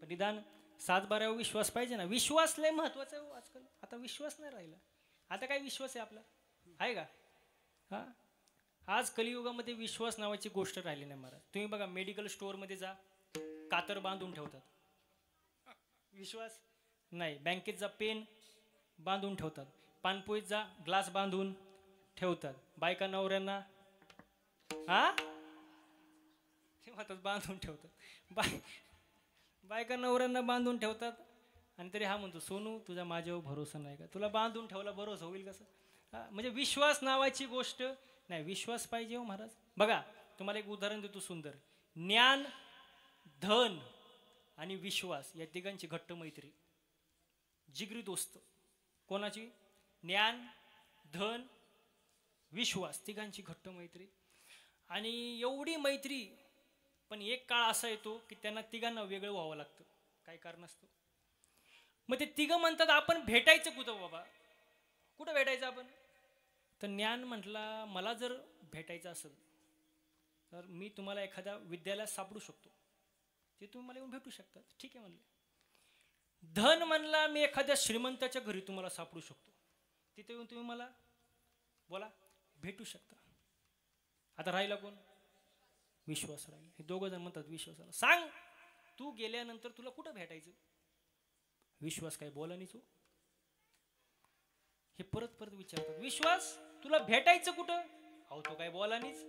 पण निदान 7/12 विश्वास पाहिजे ना. विश्वास लय महत्वाचा आहे आजकाल. आता विश्वास नाही राहिला. आता काय विश्वास आहे आपला, आहे का? हा, आज कलियुगामध्ये विश्वास नावाची गोष्ट राहिली नाही महाराज. तुम्ही बघा मेडिकल स्टोअरमध्ये जा, कातर बांधून ठेवतात, विश्वास नाही. बँकेत जा, पेन बांधून ठेवतात. पानपोईत जा, ग्लास बांधून ठेवतात. बायका नवऱ्यांना बांधून ठेवतात. बायका नवऱ्यांना बांधून ठेवतात. आणि तरी हा म्हणतो सोनू तुझा माझ्यावर भरोसा नाही का? तुला बांधून ठेवला भरोसा होईल कसं? म्हणजे विश्वास नावाची गोष्ट नाही. विश्वास पाहिजे हो महाराज. बघा तुम्हाला एक उदाहरण देतो सुंदर. ज्ञान, धन आणि विश्वास या तिघांची घट्ट मैत्री, जिगरी दोस्त. कोणाची? ज्ञान, धन, विश्वास, तिघांची घट्ट मैत्री. आणि एवढी मैत्री, पण एक काळ असा येतो की त्यांना तिघांना वेगळं व्हावं लागतं, काय कारण असतं. मग ते तिघं म्हणतात आपण भेटायचं कुठं बाबा? कुठं भेटायचं आपण? तर ज्ञान म्हटला मला जर भेटायचं असेल तर मी तुम्हाला एखाद्या विद्यालयात सापडू शकतो, ते तुम्ही मला येऊन भेटू शकतात. ठीक आहे म्हणले. धन म्हणला मी एखाद्या श्रीमंताच्या घरी तुम्हाला सापडू शकतो, तिथे येऊन तुम्ही मला बोला भेटू शकता. आता राहिला कोण? विश्वास राहिला. हे दोघं जण म्हणतात विश्वासाला सांग तू गेल्यानंतर तुला कुठं भेटायचं? विश्वास काय बोला नाही. हे परत परत विचारतात, विश्वास तुला भेटायचं कुठं? अहो तो काय बोला नाहीच.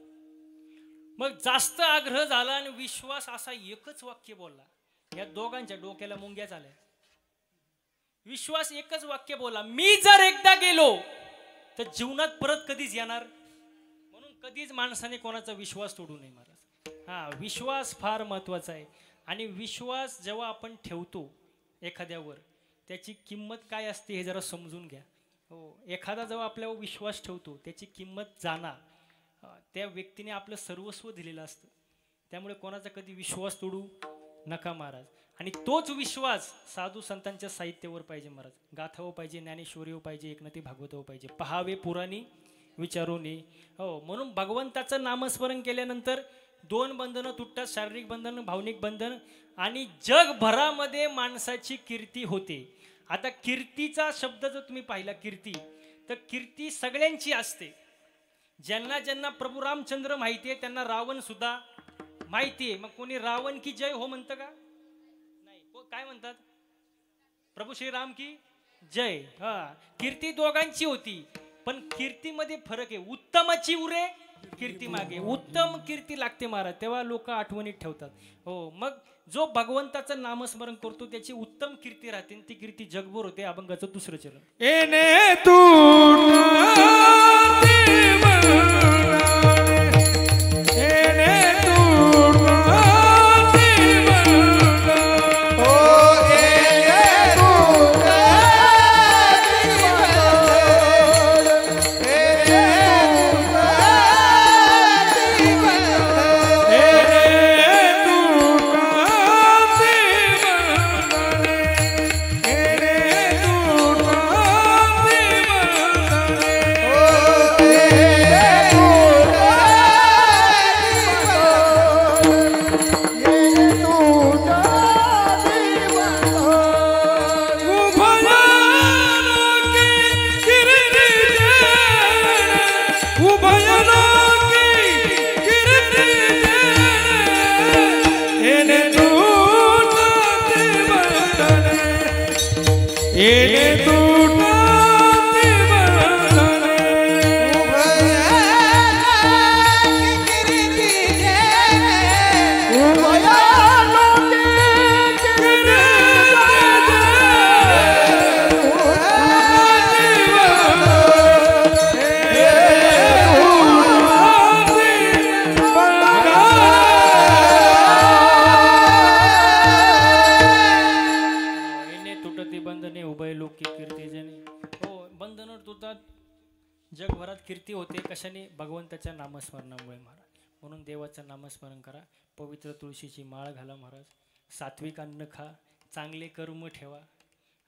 मग जास्त आग्रह झाला आणि विश्वास असा एकच वाक्य बोलला. या दोघांच्या डोक्याला मुंग्या झाल्या. विश्वास एकच वाक्य बोला, मी जर एकदा गेलो तर जीवनात परत कधीच येणार. म्हणून कधीच माणसाने कोणाचा विश्वास तोडू नये महाराज. हा, विश्वास फार महत्वाचा आहे. आणि विश्वास जेव्हा आपण ठेवतो एखाद्यावर, त्याची किंमत काय असते हे जरा समजून घ्या. हो, एखादा जेव्हा आपल्यावर विश्वास ठेवतो त्याची किंमत जाणार. त्या व्यक्तीने आपलं सर्वस्व दिलेलं असतं. त्यामुळे कोणाचा कधी विश्वास तोडू नका महाराज. आणि तोच विश्वास साधू संतांच्या साहित्यावर पाहिजे महाराज. गाथावर पाहिजे, ज्ञानेश्वरीवर पाहिजे, एकनाथी भागवतावर पाहिजे. पहावे पुराणी विचारूनी. हो, म्हणून भगवंताचं नामस्मरण केल्यानंतर 2 बंधनं तुटतात, शारीरिक बंधन, भावनिक बंधन. आणि जगभरामध्ये माणसाची कीर्ती होते. आता कीर्तीचा शब्द जर तुम्ही पाहिला, कीर्ती, तर कीर्ती सगळ्यांची असते. ज्यांना ज्यांना प्रभू रामचंद्र माहिती आहे त्यांना रावण सुद्धा माहिती आहे. मग कोणी रावण की जय हो म्हणतं का? नाही. काय म्हणतात? प्रभू श्रीराम की जय. हा, कीर्ती दोघांची होती, पण कीर्तीमध्ये फरक आहे. उत्तमाची उरे कीर्ती मागे, उत्तम कीर्ती लागते महाराज, तेव्हा लोक आठवणीत ठेवतात. हो, मग जो भगवंताचं नामस्मरण करतो त्याची उत्तम कीर्ती राहते. ती कीर्ती जगभर होते. अभंगाचं 2रं चरण. येणे तू जगभरात कीर्ती होते कशाने? भगवंताच्या नामस्मरणामुळे महाराज. म्हणून देवाचं नामस्मरण करा. पवित्र तुळशीची माळ घाला महाराज. सात्विक अन्न खा, चांगले कर्म ठेवा.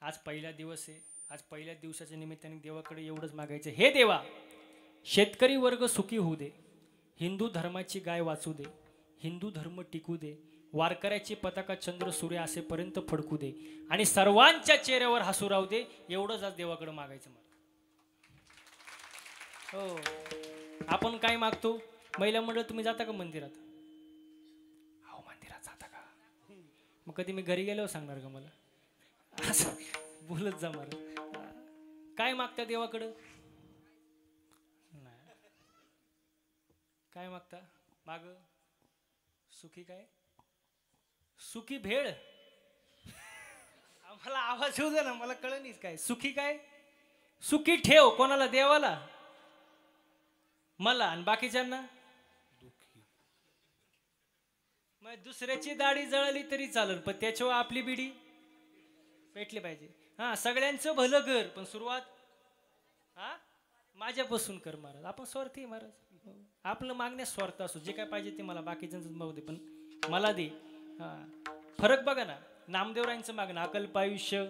आज पहिला दिवस आहे. आज पहिल्या दिवसाच्या निमित्ताने देवाकडे एवढंच मागायचं, हे देवा शेतकरी वर्ग सुखी होऊ दे, हिंदू धर्माची गाय वाचू दे, हिंदू धर्म टिकू दे, वारकऱ्याची पताका चंद्र सूर्य असेपर्यंत फडकू दे आणि सर्वांच्या चेहऱ्यावर हसू राहू दे. एवढंच आज देवाकडे मागायचं मला. हो, आपण काय मागतो? महिला मंडळ तुम्ही जाता का मंदिरात? हो, मंदिरात जाता का? मग कधी मी घरी गेल्यावर सांगणार का मला? असं बोलत जा मला. काय मागता देवाकडं? नाही. काय मागता? माग सुखी काय? सुखी भेळ? आम्हाला आवाज येऊ दे ना, मला कळलं नाही काय सुखी काय. सुखी ठेव कोणाला? देवाला, मला आणि बाकीच्यांना. मग दुसऱ्याची दाढी जळली तरी चालेल, पण त्याच्यावर आपली बिडी पेटली पाहिजे. हा, सगळ्यांचं भलं कर, पण सुरुवात माझ्यापासून कर महाराज. आपण स्वार्थी महाराज. आपलं मागण्यास स्वार्थ असो, जे काय पाहिजे ते मला, बाकीच्यांचं बघू दे पण मला दे. हा, फरक बघा ना. नामदेवरायांचं मागणं, अकल्प आयुष्य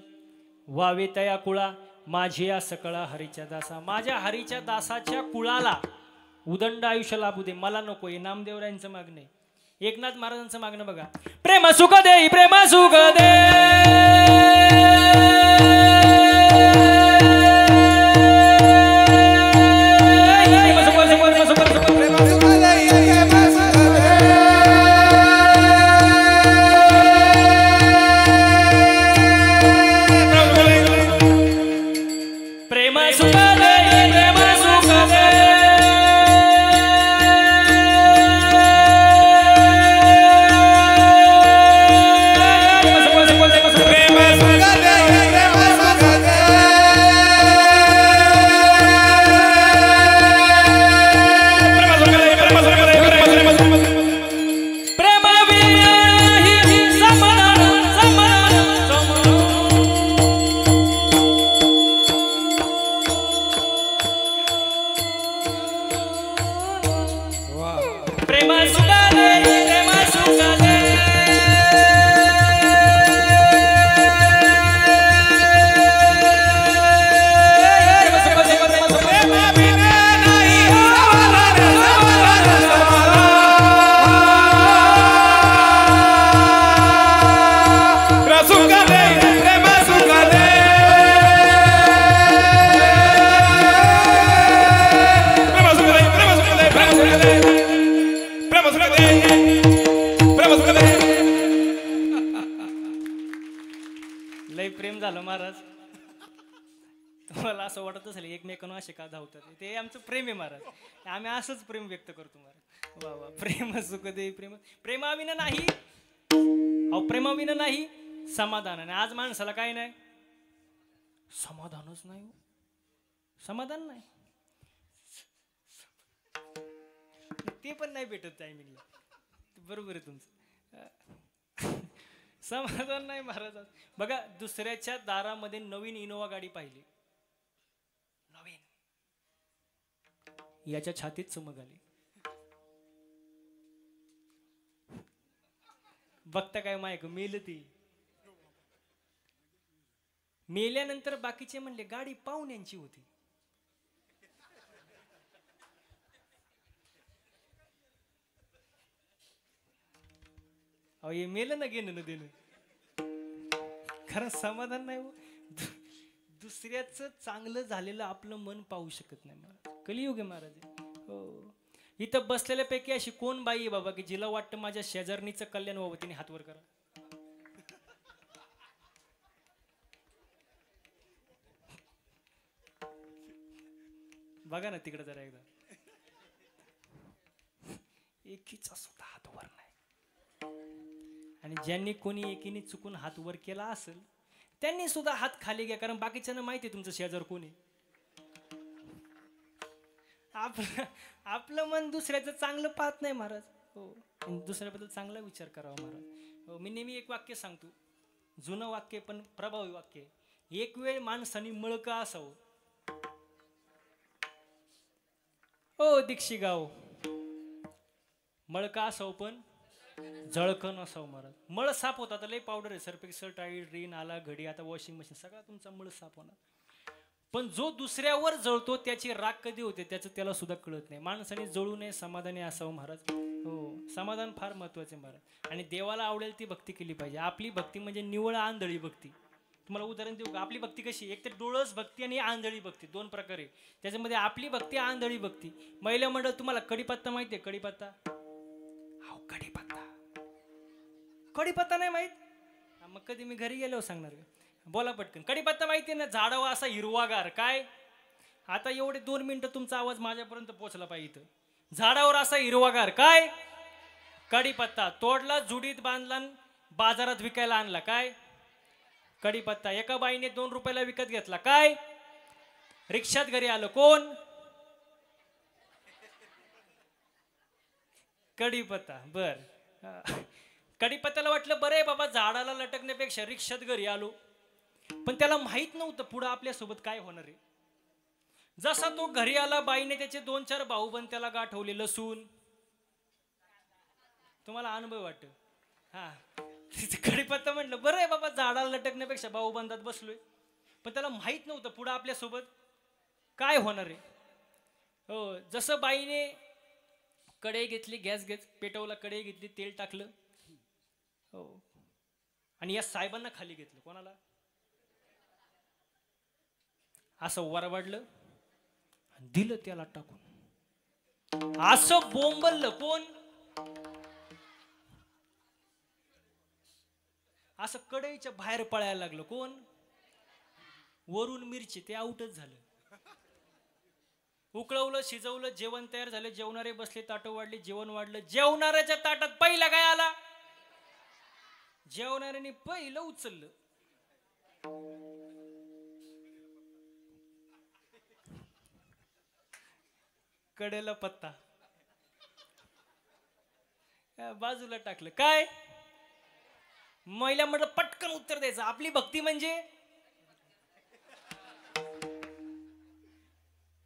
वावे तया कुळा माझी या सकळा हरीच्या दासा. माझ्या हरीच्या दासाच्या कुळाला उदंड आयुष्य लाभू दे, मला नको. हे नामदेवरायांचं मागणं आहे. एकनाथ महाराजांचं मागणं बघा, प्रेम सुख दे, प्रेम सुख दे. लय प्रेम झालं महाराज. तुम्हाला असं वाटत असेल एकमेकांना असे का धावतात, ते आमचं प्रेम आहे महाराज. आम्ही असंच प्रेम व्यक्त करतो महाराज. वा वा, प्रेम सुख दे, प्रेम प्रेमाविना नाही. अहो, प्रेमाविना नाही समाधान. आणि आज माणसाला काय नाही, समाधानच नाही. समाधान नाही, ते पण नाही भेटत टायमिंगला. बरोबर आहे तुमचं. समाधान नाही महाराज. बघा, दुसऱ्याच्या दारामध्ये नवीन इनोवा गाडी पाहिली, नवीन, याच्या छातीत चमक आली. बघता काय मायक मेल ती. मेल्यानंतर बाकीचे म्हणले गाडी पाहुण्यांची होती. अहो, हे मेलं ना घेणं न देणं. कारण समाधान नाही हो. दुसऱ्याचं चांगलं झालेलं आपलं मन पाहू शकत नाही महाराज. कलियुग आहे महाराज. हो, इथं बसलेल्यापैकी अशी कोण बाई आहे बाबा की जिला वाटतं माझ्या शेजारणीचं कल्याण व्हावं? तिने हात वर करा. बघा ना तिकडे जरा एकदा. एकीचा सुद्धा हात वर नाही. आणि ज्यांनी कोणी एकीने चुकून हात वर केला असेल त्यांनी सुद्धा हात खाली घ्या, कारण बाकीच्यांना माहिती आहे तुमचं शेजार कोणी. आपलं मन दुसऱ्याचं चांगलं पाहत नाही महाराज. हो, दुसऱ्याबद्दल चांगला विचार करावा महाराज. हो, मी नेहमी एक वाक्य सांगतो, जुनं वाक्य पण प्रभावी वाक्य. एक वेळ माणसाने मळका असावं. ओ दीक्षी गाव, मळका असावं पण जळकण नसावं महाराज. मळ साफ होता तर लई पावडर आहे, सर्फ एक्सेल, टाईड, रिन, आला, घडी, आता वॉशिंग मशीन, सगळा तुमचा मळ साफ होणार. पण जो दुसऱ्यावर जळतो त्याची राग कधी होते त्याचं त्याला सुद्धा कळत नाही. माणसाने जळू नये, समाधानी असावं महाराज. हो, समाधान फार महत्वाचे महाराज. आणि देवाला आवडेल ती भक्ती केली पाहिजे. आपली भक्ती म्हणजे निवळ आंधळी भक्ती. तुम्हाला उदाहरण देऊ का? आपली भक्ती कशी? एक तर डोळस भक्ती आणि आंधळी भक्ती, दोन प्रकार आहे त्याच्यामध्ये. आपली भक्ती आंधळी भक्ती. महिला मंडळ, तुम्हाला कडीपत्ता माहिती आहे? कडीपत्ता, अहो कडीपत्ता, कडीपत्ता नाही माहित? मग कधी मी घरी गेलो सांगणार का? बोला पटकन. कडीपत्ता माहिती आहे ना? झाडावा असा हिरवागार. काय आता एवढे 2 मिनिटं तुमचा आवाज माझ्यापर्यंत पोहोचला पाहिजे. झाडावर असा हिरवागार. काय? कडीपत्ता. तोडला, जुडीत बांधला, बाजारात विकायला आणला. काय? कडीपत्ता. एका बाईने 2 रुपयाला विकत घेतला. काय? रिक्षात घरी आलं. कोण? कडीपत्ता. बर, कडीपत्त्याला वाटलं बरं आहे बाबा, झाडाला लटकण्यापेक्षा रिक्षात घरी आलो. पण त्याला माहित नव्हतं पुढं आपल्यासोबत काय होणार आहे. जसा तो घरी आला, बाईने त्याचे 2-4 भाऊबंद त्याला गाठवले. लसूण, तुम्हाला अनुभव वाटत? हा, कडीपत्ता म्हटलं बरं आहे बाबा, झाडाला लटकण्यापेक्षा भाऊबंदात बसलोय. पण त्याला माहित नव्हतं पुढं आपल्यासोबत काय होणार आहे. हो, जसं बाईने कढई घेतली, गॅस पेटवला, कढई घेतली, तेल टाकलं. हो, आणि या साहेबांना खाली घेतलं. कोणाला? असं वरवाडलं, दिलं त्याला टाकून. असं बोंबललं. कोण? असं कढईच्या बाहेर पळायला लागलं. कोण? वरून मिरची. ते आउटच झालं. उकळवलं, शिजवलं, जेवण तयार झालं. जेवणारे बसले, ताटं वाढली, जेवण वाढलं. जेवणाऱ्याच्या ताटात पहिला काय आला? जेवणाऱ्याने पहिलं उचललं. कडेला पत्ता, बाजूला टाकलं. काय? महिला म्हटलं पटकन उत्तर द्यायचं. आपली भक्ती म्हणजे,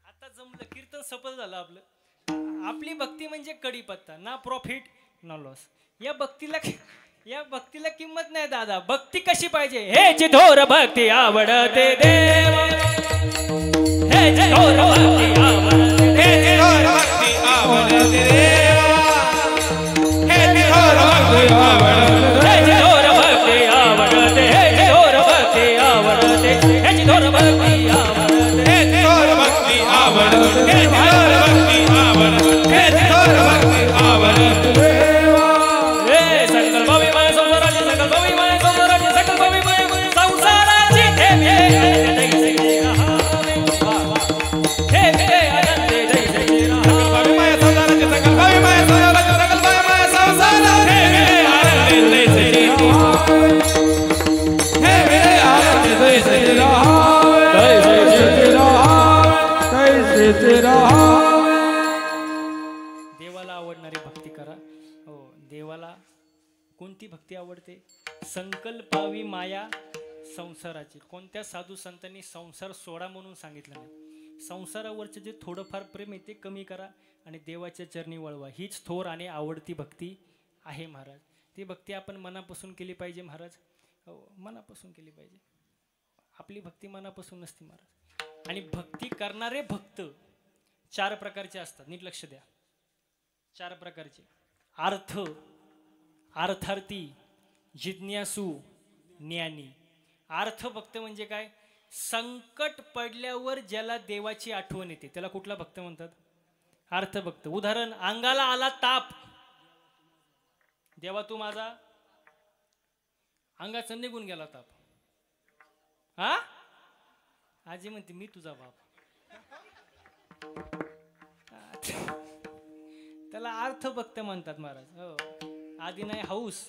आता जमलं, कीर्तन सफल झालं आपलं. आपली भक्ती म्हणजे कडीपत्ता. ना प्रॉफिट ना लॉस. या भक्तीला किंमत नाही दादा. भक्ती कशी पाहिजे? हे चिथोर भक्ती आवडते देवा, हे चिथोर भक्ती आवडते, हे चिथोर भक्ती आवडते देवा, हे चिथोर भक्ती आवडते, हे चिथोर भक्ती आवडते, हे चिथोर भक्ती आवडते, हे चिथोर भक्ती आवडते, हे चिथोर भक्ती आवडते, हे चिथोर भक्ती आवडते, हे चिथोर भक्ती आवडते देवा. हे संकल्प विमय संसाराची, संकल्प विमय संसाराची, संकल्प विमय संसाराची, देवाला आवडणारी भक्ती करा. हो, देवाला कोणती भक्ती आवडते? संकल्पावी माया संसाराची. कोणत्या साधू संतांनी संसार सोडा म्हणून सांगितलं नाही. संसारावरचे जे थोडंफार प्रेम आहे ते कमी करा आणि देवाच्या चरणी वळवा. हीच थोर आणि आवडती भक्ती आहे महाराज. ती भक्ती आपण मनापासून केली पाहिजे महाराज. हो, मनापासून केली पाहिजे. आपली भक्ती मनापासून नसते महाराज. आणि भक्ती करणारे भक्त 4 प्रकारचे असतात. नीट लक्ष द्या. 4 प्रकारचे. अर्थ, अर्थार्थी, जिज्ञासू, ज्ञानी. अर्थ भक्त म्हणजे काय? संकट पडल्यावर ज्याला देवाची आठवण येते त्याला कुठला भक्त म्हणतात? अर्थभक्त. उदाहरण, अंगाला आला ताप, देवा तू माझा, अंगाचा निघून गेला ताप. हा, आजी म्हणते मी तुझा बाप. त्याला अर्थभक्त म्हणतात महाराज. हो, आधी नाही हाऊस,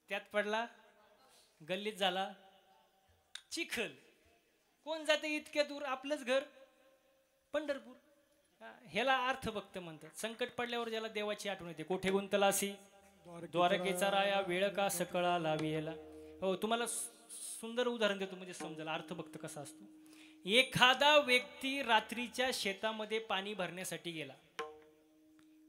त्यात पडला, गल्लीत झाला चिखल. कोण जाते इतक्या दूर? आपलंच घर पंढरपूर. ह्याला अर्थभक्त म्हणतात. संकट पडल्यावर ज्याला देवाची आठवण येते. कोठे गुंतलासी द्वारकेचा राया, वेळ का सकळा लावी याला. हो, तुम्हाला सुंदर उदाहरण देतो म्हणजे समजेल अर्थभक्त कसा असतो. एखादा व्यक्ती रात्रीच्या शेतामध्ये पाणी भरण्यासाठी गेला.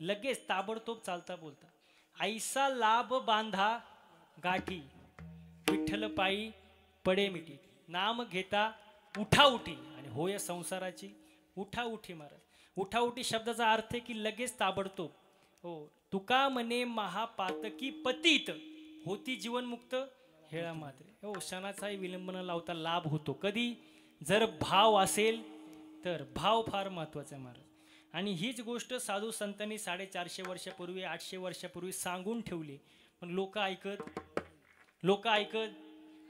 लगेच ताबडतोब चालता बोलता. ऐसा लाभ बांधा गाठी, विठ्ठल पायी पडे मिठी. नाम घेता उठा उठी, आणि होय संसाराची उठा उठी महाराज. उठा उठी शब्दाचा अर्थ आहे की लगेच ताबडतोब. हो, तुका म्हणे महापातकी पतित, होती जीवनमुक्त हेळा मात्रे. हो, क्षणाचाही विलंब न लावता लाभ होतो. कधी? जर भाव असेल तर. भाव फार महत्वाचा आहे महाराज. आणि हीच गोष्ट साधू संतांनी 450 वर्षापूर्वी 800 वर्षापूर्वी सांगून ठेवली. पण लोक ऐकत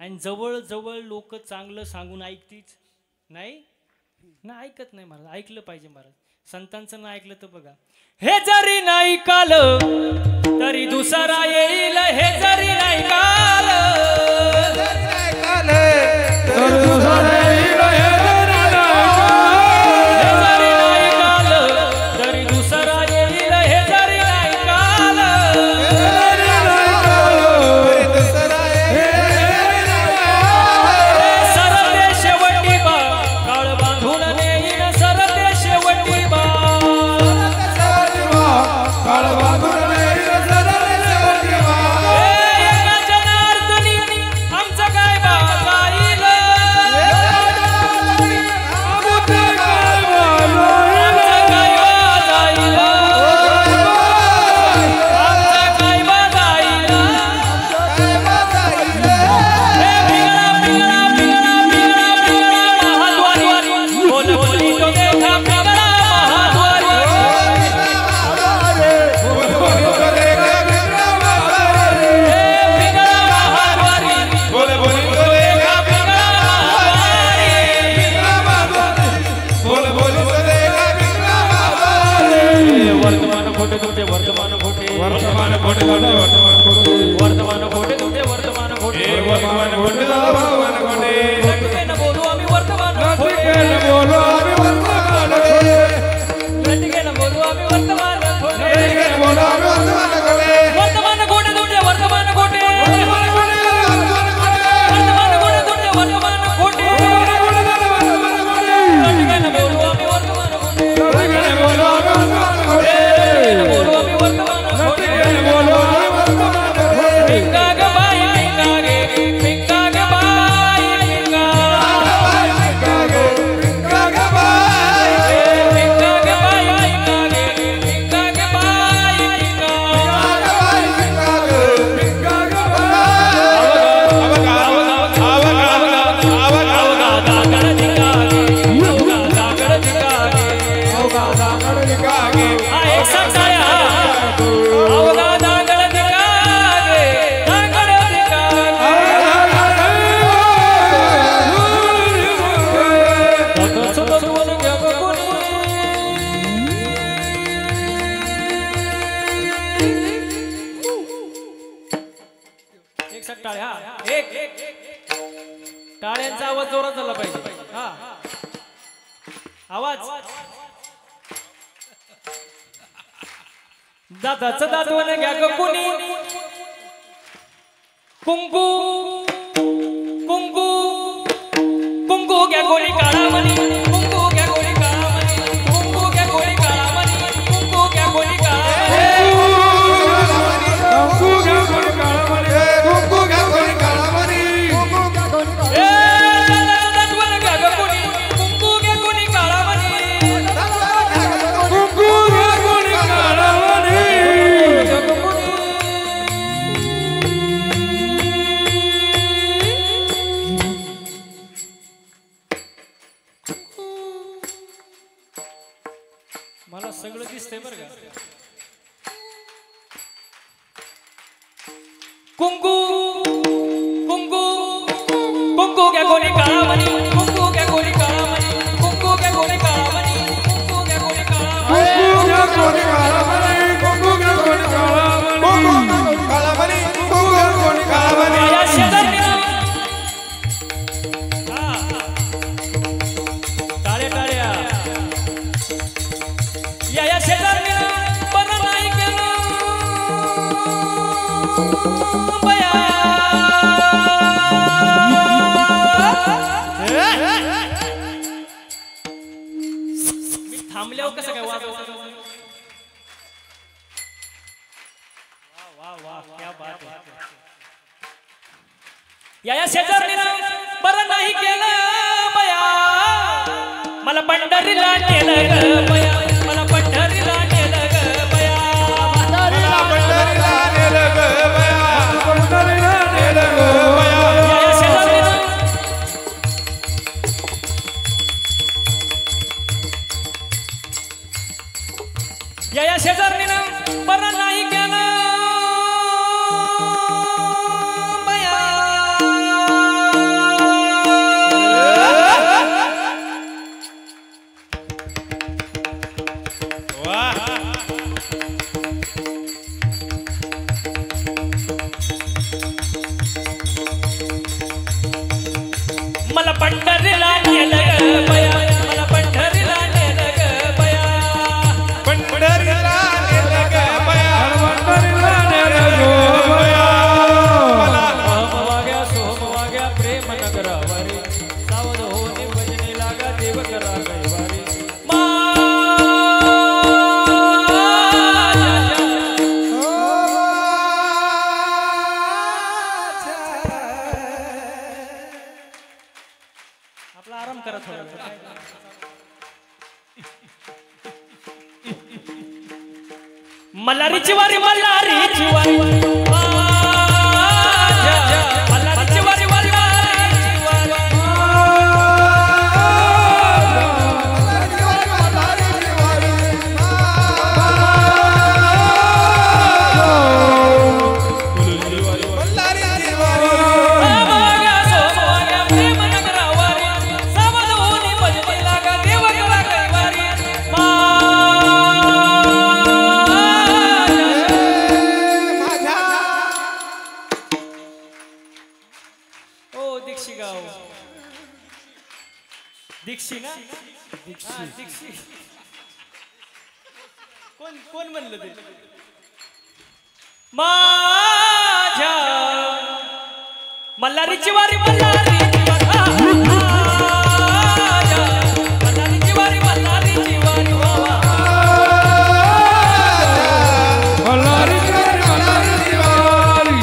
आणि जवळ लोक चांगलं सांगून ऐकतीच नाही ना, ऐकत नाही महाराज. ऐकलं पाहिजे महाराज. संतांचं ना ऐकलं तर बघा, हे जरी नाही काल तरी दुसरा येईल. हे जरी नाही काल टाळ्यांचा आवाज जोरात झाला पाहिजे. हा, आवाज. दादाचं दादवण घ्या ग कुणी, कुंकू कुंकू कुंकू घ्या गोळी काळा मणी, कुंकू घ्या गोळी काळा मणी, कुंकू घ्या गोळी काळा मणी, कुंकू घ्या गोळी काळा मणी, कुंकू घ्या गोळी काळा मणी, कुंकू घ्या गोळी काळा मणी. मला सगळं दिसतंय बरं का. कुंकू कुंकू कुंकू घ्या गोळी काळा मणी, कुंकू घ्या गोळी काळा मणी, कुंकू घ्या गोळी काळा मणी, कुंकू घ्या गोळी काळा मणी, कुंकू घ्या गोळी काळा मणी, कुंकू घ्या गोळी काळा मणी, कुंकू घ्या गोळी काळा मणी. या शेजारी टाळ्या टाळ्या. या शेजारी बरं नाही केलं बया. मी थांबल्यावर कसं काय वाजवतो. या शेजारणीनं बरं नाही केलं बया, मला पंढरीला नेलं ग बया, मला पंढरीला नेलं ग बया, मला पंढरीला नेलं ग बया, पंढरीला नेलं ग बया. या शेजारणीनं या शेजारणीनं बरं नाही केलं बया, मला पंढरीला नेलं ग बया, मला पंढरीला नेलं ग बया, पंढरीला नेलं ग बया, पंढरीला नेलं ग बया. वाग्या सोम वाग्या प्रेम नगरावारी, सावध होणे भजने लागा देव करा कैवारी. आपला आराम करा थोडा वेळ. मल्हारीची वारी, मल्हारीची वारी, मल्हारीची वारी, मल्हारीची वारी. वाग्या सोम वाग्या प्रेम नगरावारी, सावध होणे भजने लागा देव करा कैवारी. ओ दीक्षी गाव, दीक्षी ना, हा, दीक्षी. कोण कोण म्हणलं ते? माझ्या मल्हारीची वारी, मल्हारीची वारी, माझ्या मल्हारीची वारी, मल्हारीची वारी. वा वा. मल्हारीची वारी, मल्हारीची वारी,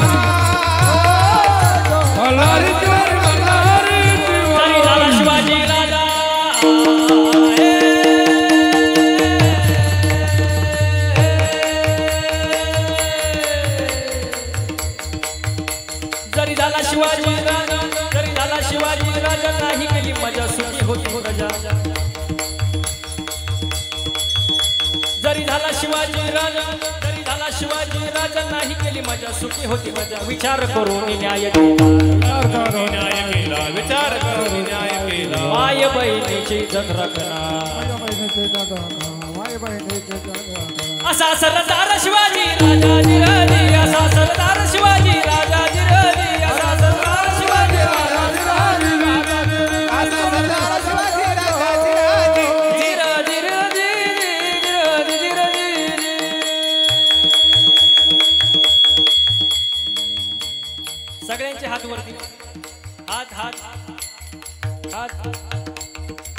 मल्हारीची वारी, मल्हारीची तरी झाला वारी. शिवाजी राजा, जरी झाला शिवाजी राजा, जरी झाला शिवाजी राजा, नाही केली मजा सुखी होती प्रजा. जरी झाला शिवाजी राजा, जरी झाला शिवाजी राजा, नाही केली मजा सुखी होती प्रजा. विचार करून न्याय केला, विचार करून न्याय केला, विचार करून न्याय केला. माय बहिणीची इज्जत राखणा, असा सरदार शिवाजी राजाजी रली, असा सरदार शिवाजी राजाजी रली, असा सरदार शिवाजी राजाजी रली. जिरा जिरा जी, जिरा जिरा जी. सगळ्यांचे हात वरती, हात हात हात,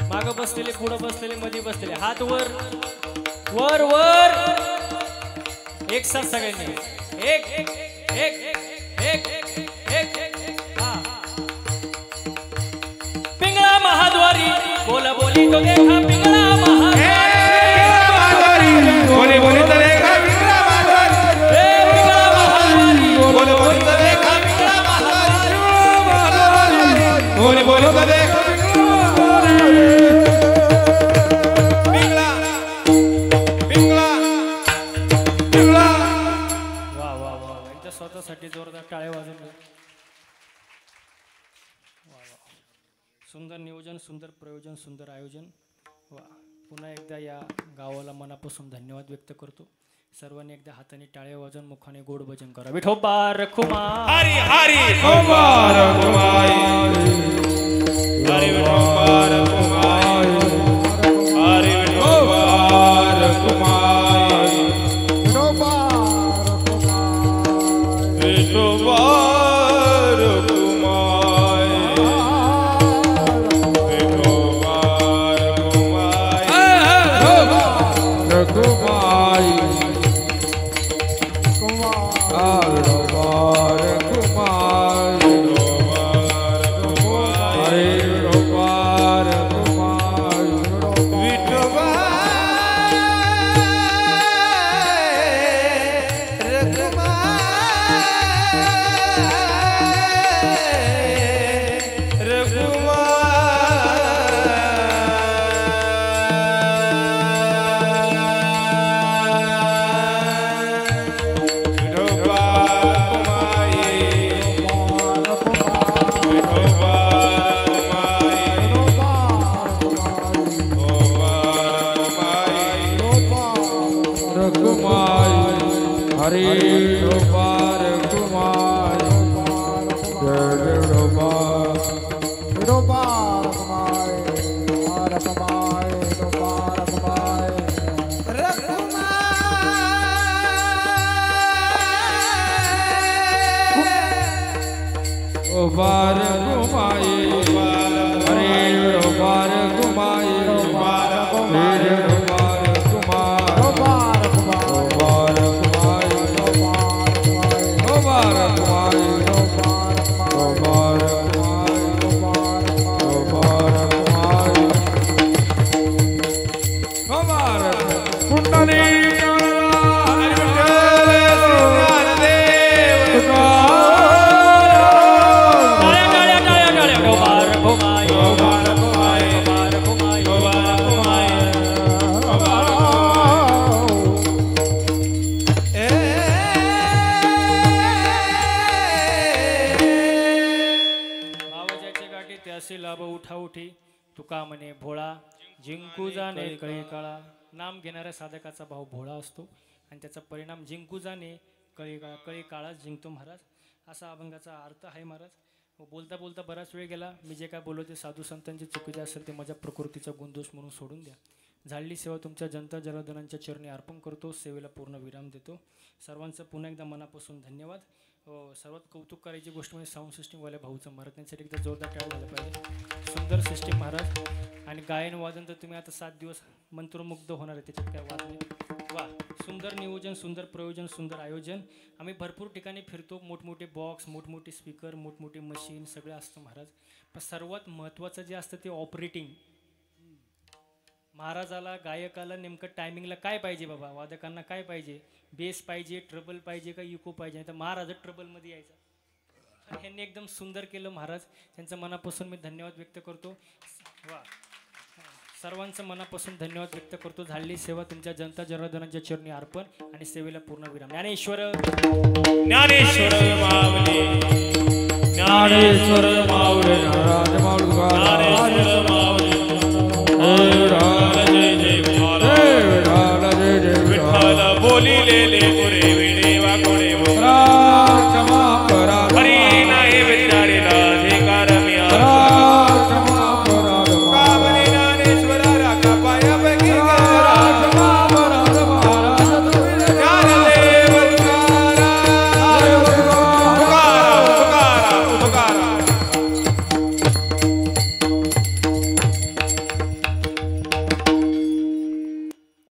माग बसलेले, पुढे बसलेले, मध्ये बसलेले, हात वर वर वर. एक साथ सगळ्यांनी, एक एक एक एक एक एक. हा. पिंगळा महाद्वारी, बोला बोली तो देखा पिंगळा महाद्वारी, बोले बोले तर देखा पिंगळा महाद्वारी, पिंगळा महाद्वारी, बोले बोले तर देखा पिंगळा महाद्वारी, बोले बोले तर देखा पिंगळा महाद्वारी. पिंगळा पिंगळा पिंगळा. वा वा वा. एकदा स्वतःसाठी जोरदार टाळ्या वाजून घ्या. वा वा. सुंदर नियोजन, सुंदर प्रयोजन, सुंदर आयोजन. वा. पुन्हा एकदा या गावाला मनापासून धन्यवाद व्यक्त करतो. सर्वांनी एकदा हाताने टाळ्या वाजून मुखाने गोड भजन करा. विठोबा खुमा हरी हरी कुमार कुमाई, हरी कुमार कुमाई, हरी कुमार कुमाई, विठोबार कुमाई, विठोबार कुमाई. कुमार कुमार कुमार कुमारी हरे डोबार कुमारी जय डोबार डोबार कमाए मार कमाए डोबार कमाए डोबार कुमारी हरे डोबार कुमारी डोबार हरे डोबार कुमारी डोबार कमाए डोबार कुमारी डोबार कमाए डोबार कुमारी डोबार डोबार कुमारी डोबार कुंडली टाळ्या, टाळ्या, टाळ्या, टाळ्या. डोबार घुमाई, डोबार घुमाई, डोबार घुमाई, डोबार घुमाई. बाबाजाचे गाठी त्यासी लाभ उठा उठी तुका म्हणे भोळा जिंकू जाणे कळी काळा. नाम घेणाऱ्या साधकाचा भाव भोळा असतो आणि त्याचा परिणाम जिंकू जाणे कळी काळा जिंकतो महाराज. असा अभंगाचा अर्थ आहे महाराज. बोलता बोलता बराच वेळ गेला. मी जे काय बोललो ते साधू संतांची चुकीचे असेल ते माझ्या प्रकृतीचा गुणदोष म्हणून सोडून द्या. झालेली सेवा तुमच्या जनता जनार्दनांच्या चरणी अर्पण करतो. सेवेला पूर्ण विराम देतो. सर्वांचं पुन्हा एकदा मनापासून धन्यवाद. सर्वात कौतुक करायची गोष्ट म्हणजे साऊंड सिस्टीमवाल्या भाऊचं महाराज त्यांच्यासाठी एकदा जोरदार टाळ्या झालं पाहिजे. सुंदर सिस्टीम महाराज. आणि गायन वादन तर तुम्ही आता 7 दिवस मंत्रमुग्ध होणार आहे त्याच्यात काय वाद नाही. वा सुंदर नियोजन सुंदर प्रयोजन सुंदर आयोजन. आम्ही भरपूर ठिकाणी फिरतो. मोठमोठे बॉक्स मोठमोठे स्पीकर मोठमोठे मशीन सगळं असतं महाराज. पण सर्वात महत्त्वाचं जे असतं ते ऑपरेटिंग. महाराजाला गायकाला नेमकं टायमिंगला काय पाहिजे बाबा. वादकांना काय पाहिजे. बेस पाहिजे ट्रबल पाहिजे का इको पाहिजे. नाही तर महाराज ट्रबलमध्ये यायचा. तर ह्यांनी एकदम सुंदर केलं महाराज. त्यांचं मनापासून मी धन्यवाद व्यक्त करतो. वा सर्वांचं मनापासून धन्यवाद व्यक्त करतो. झालेली सेवा तुमच्या जनता जनार्दनांच्या चरणी अर्पण आणि सेवेला पूर्ण विराम. ज्ञानेश्वर ज्ञानेश्वर माऊली ज्ञानेश्वर माऊली नाराज माऊली ज्ञानेश्वर माऊली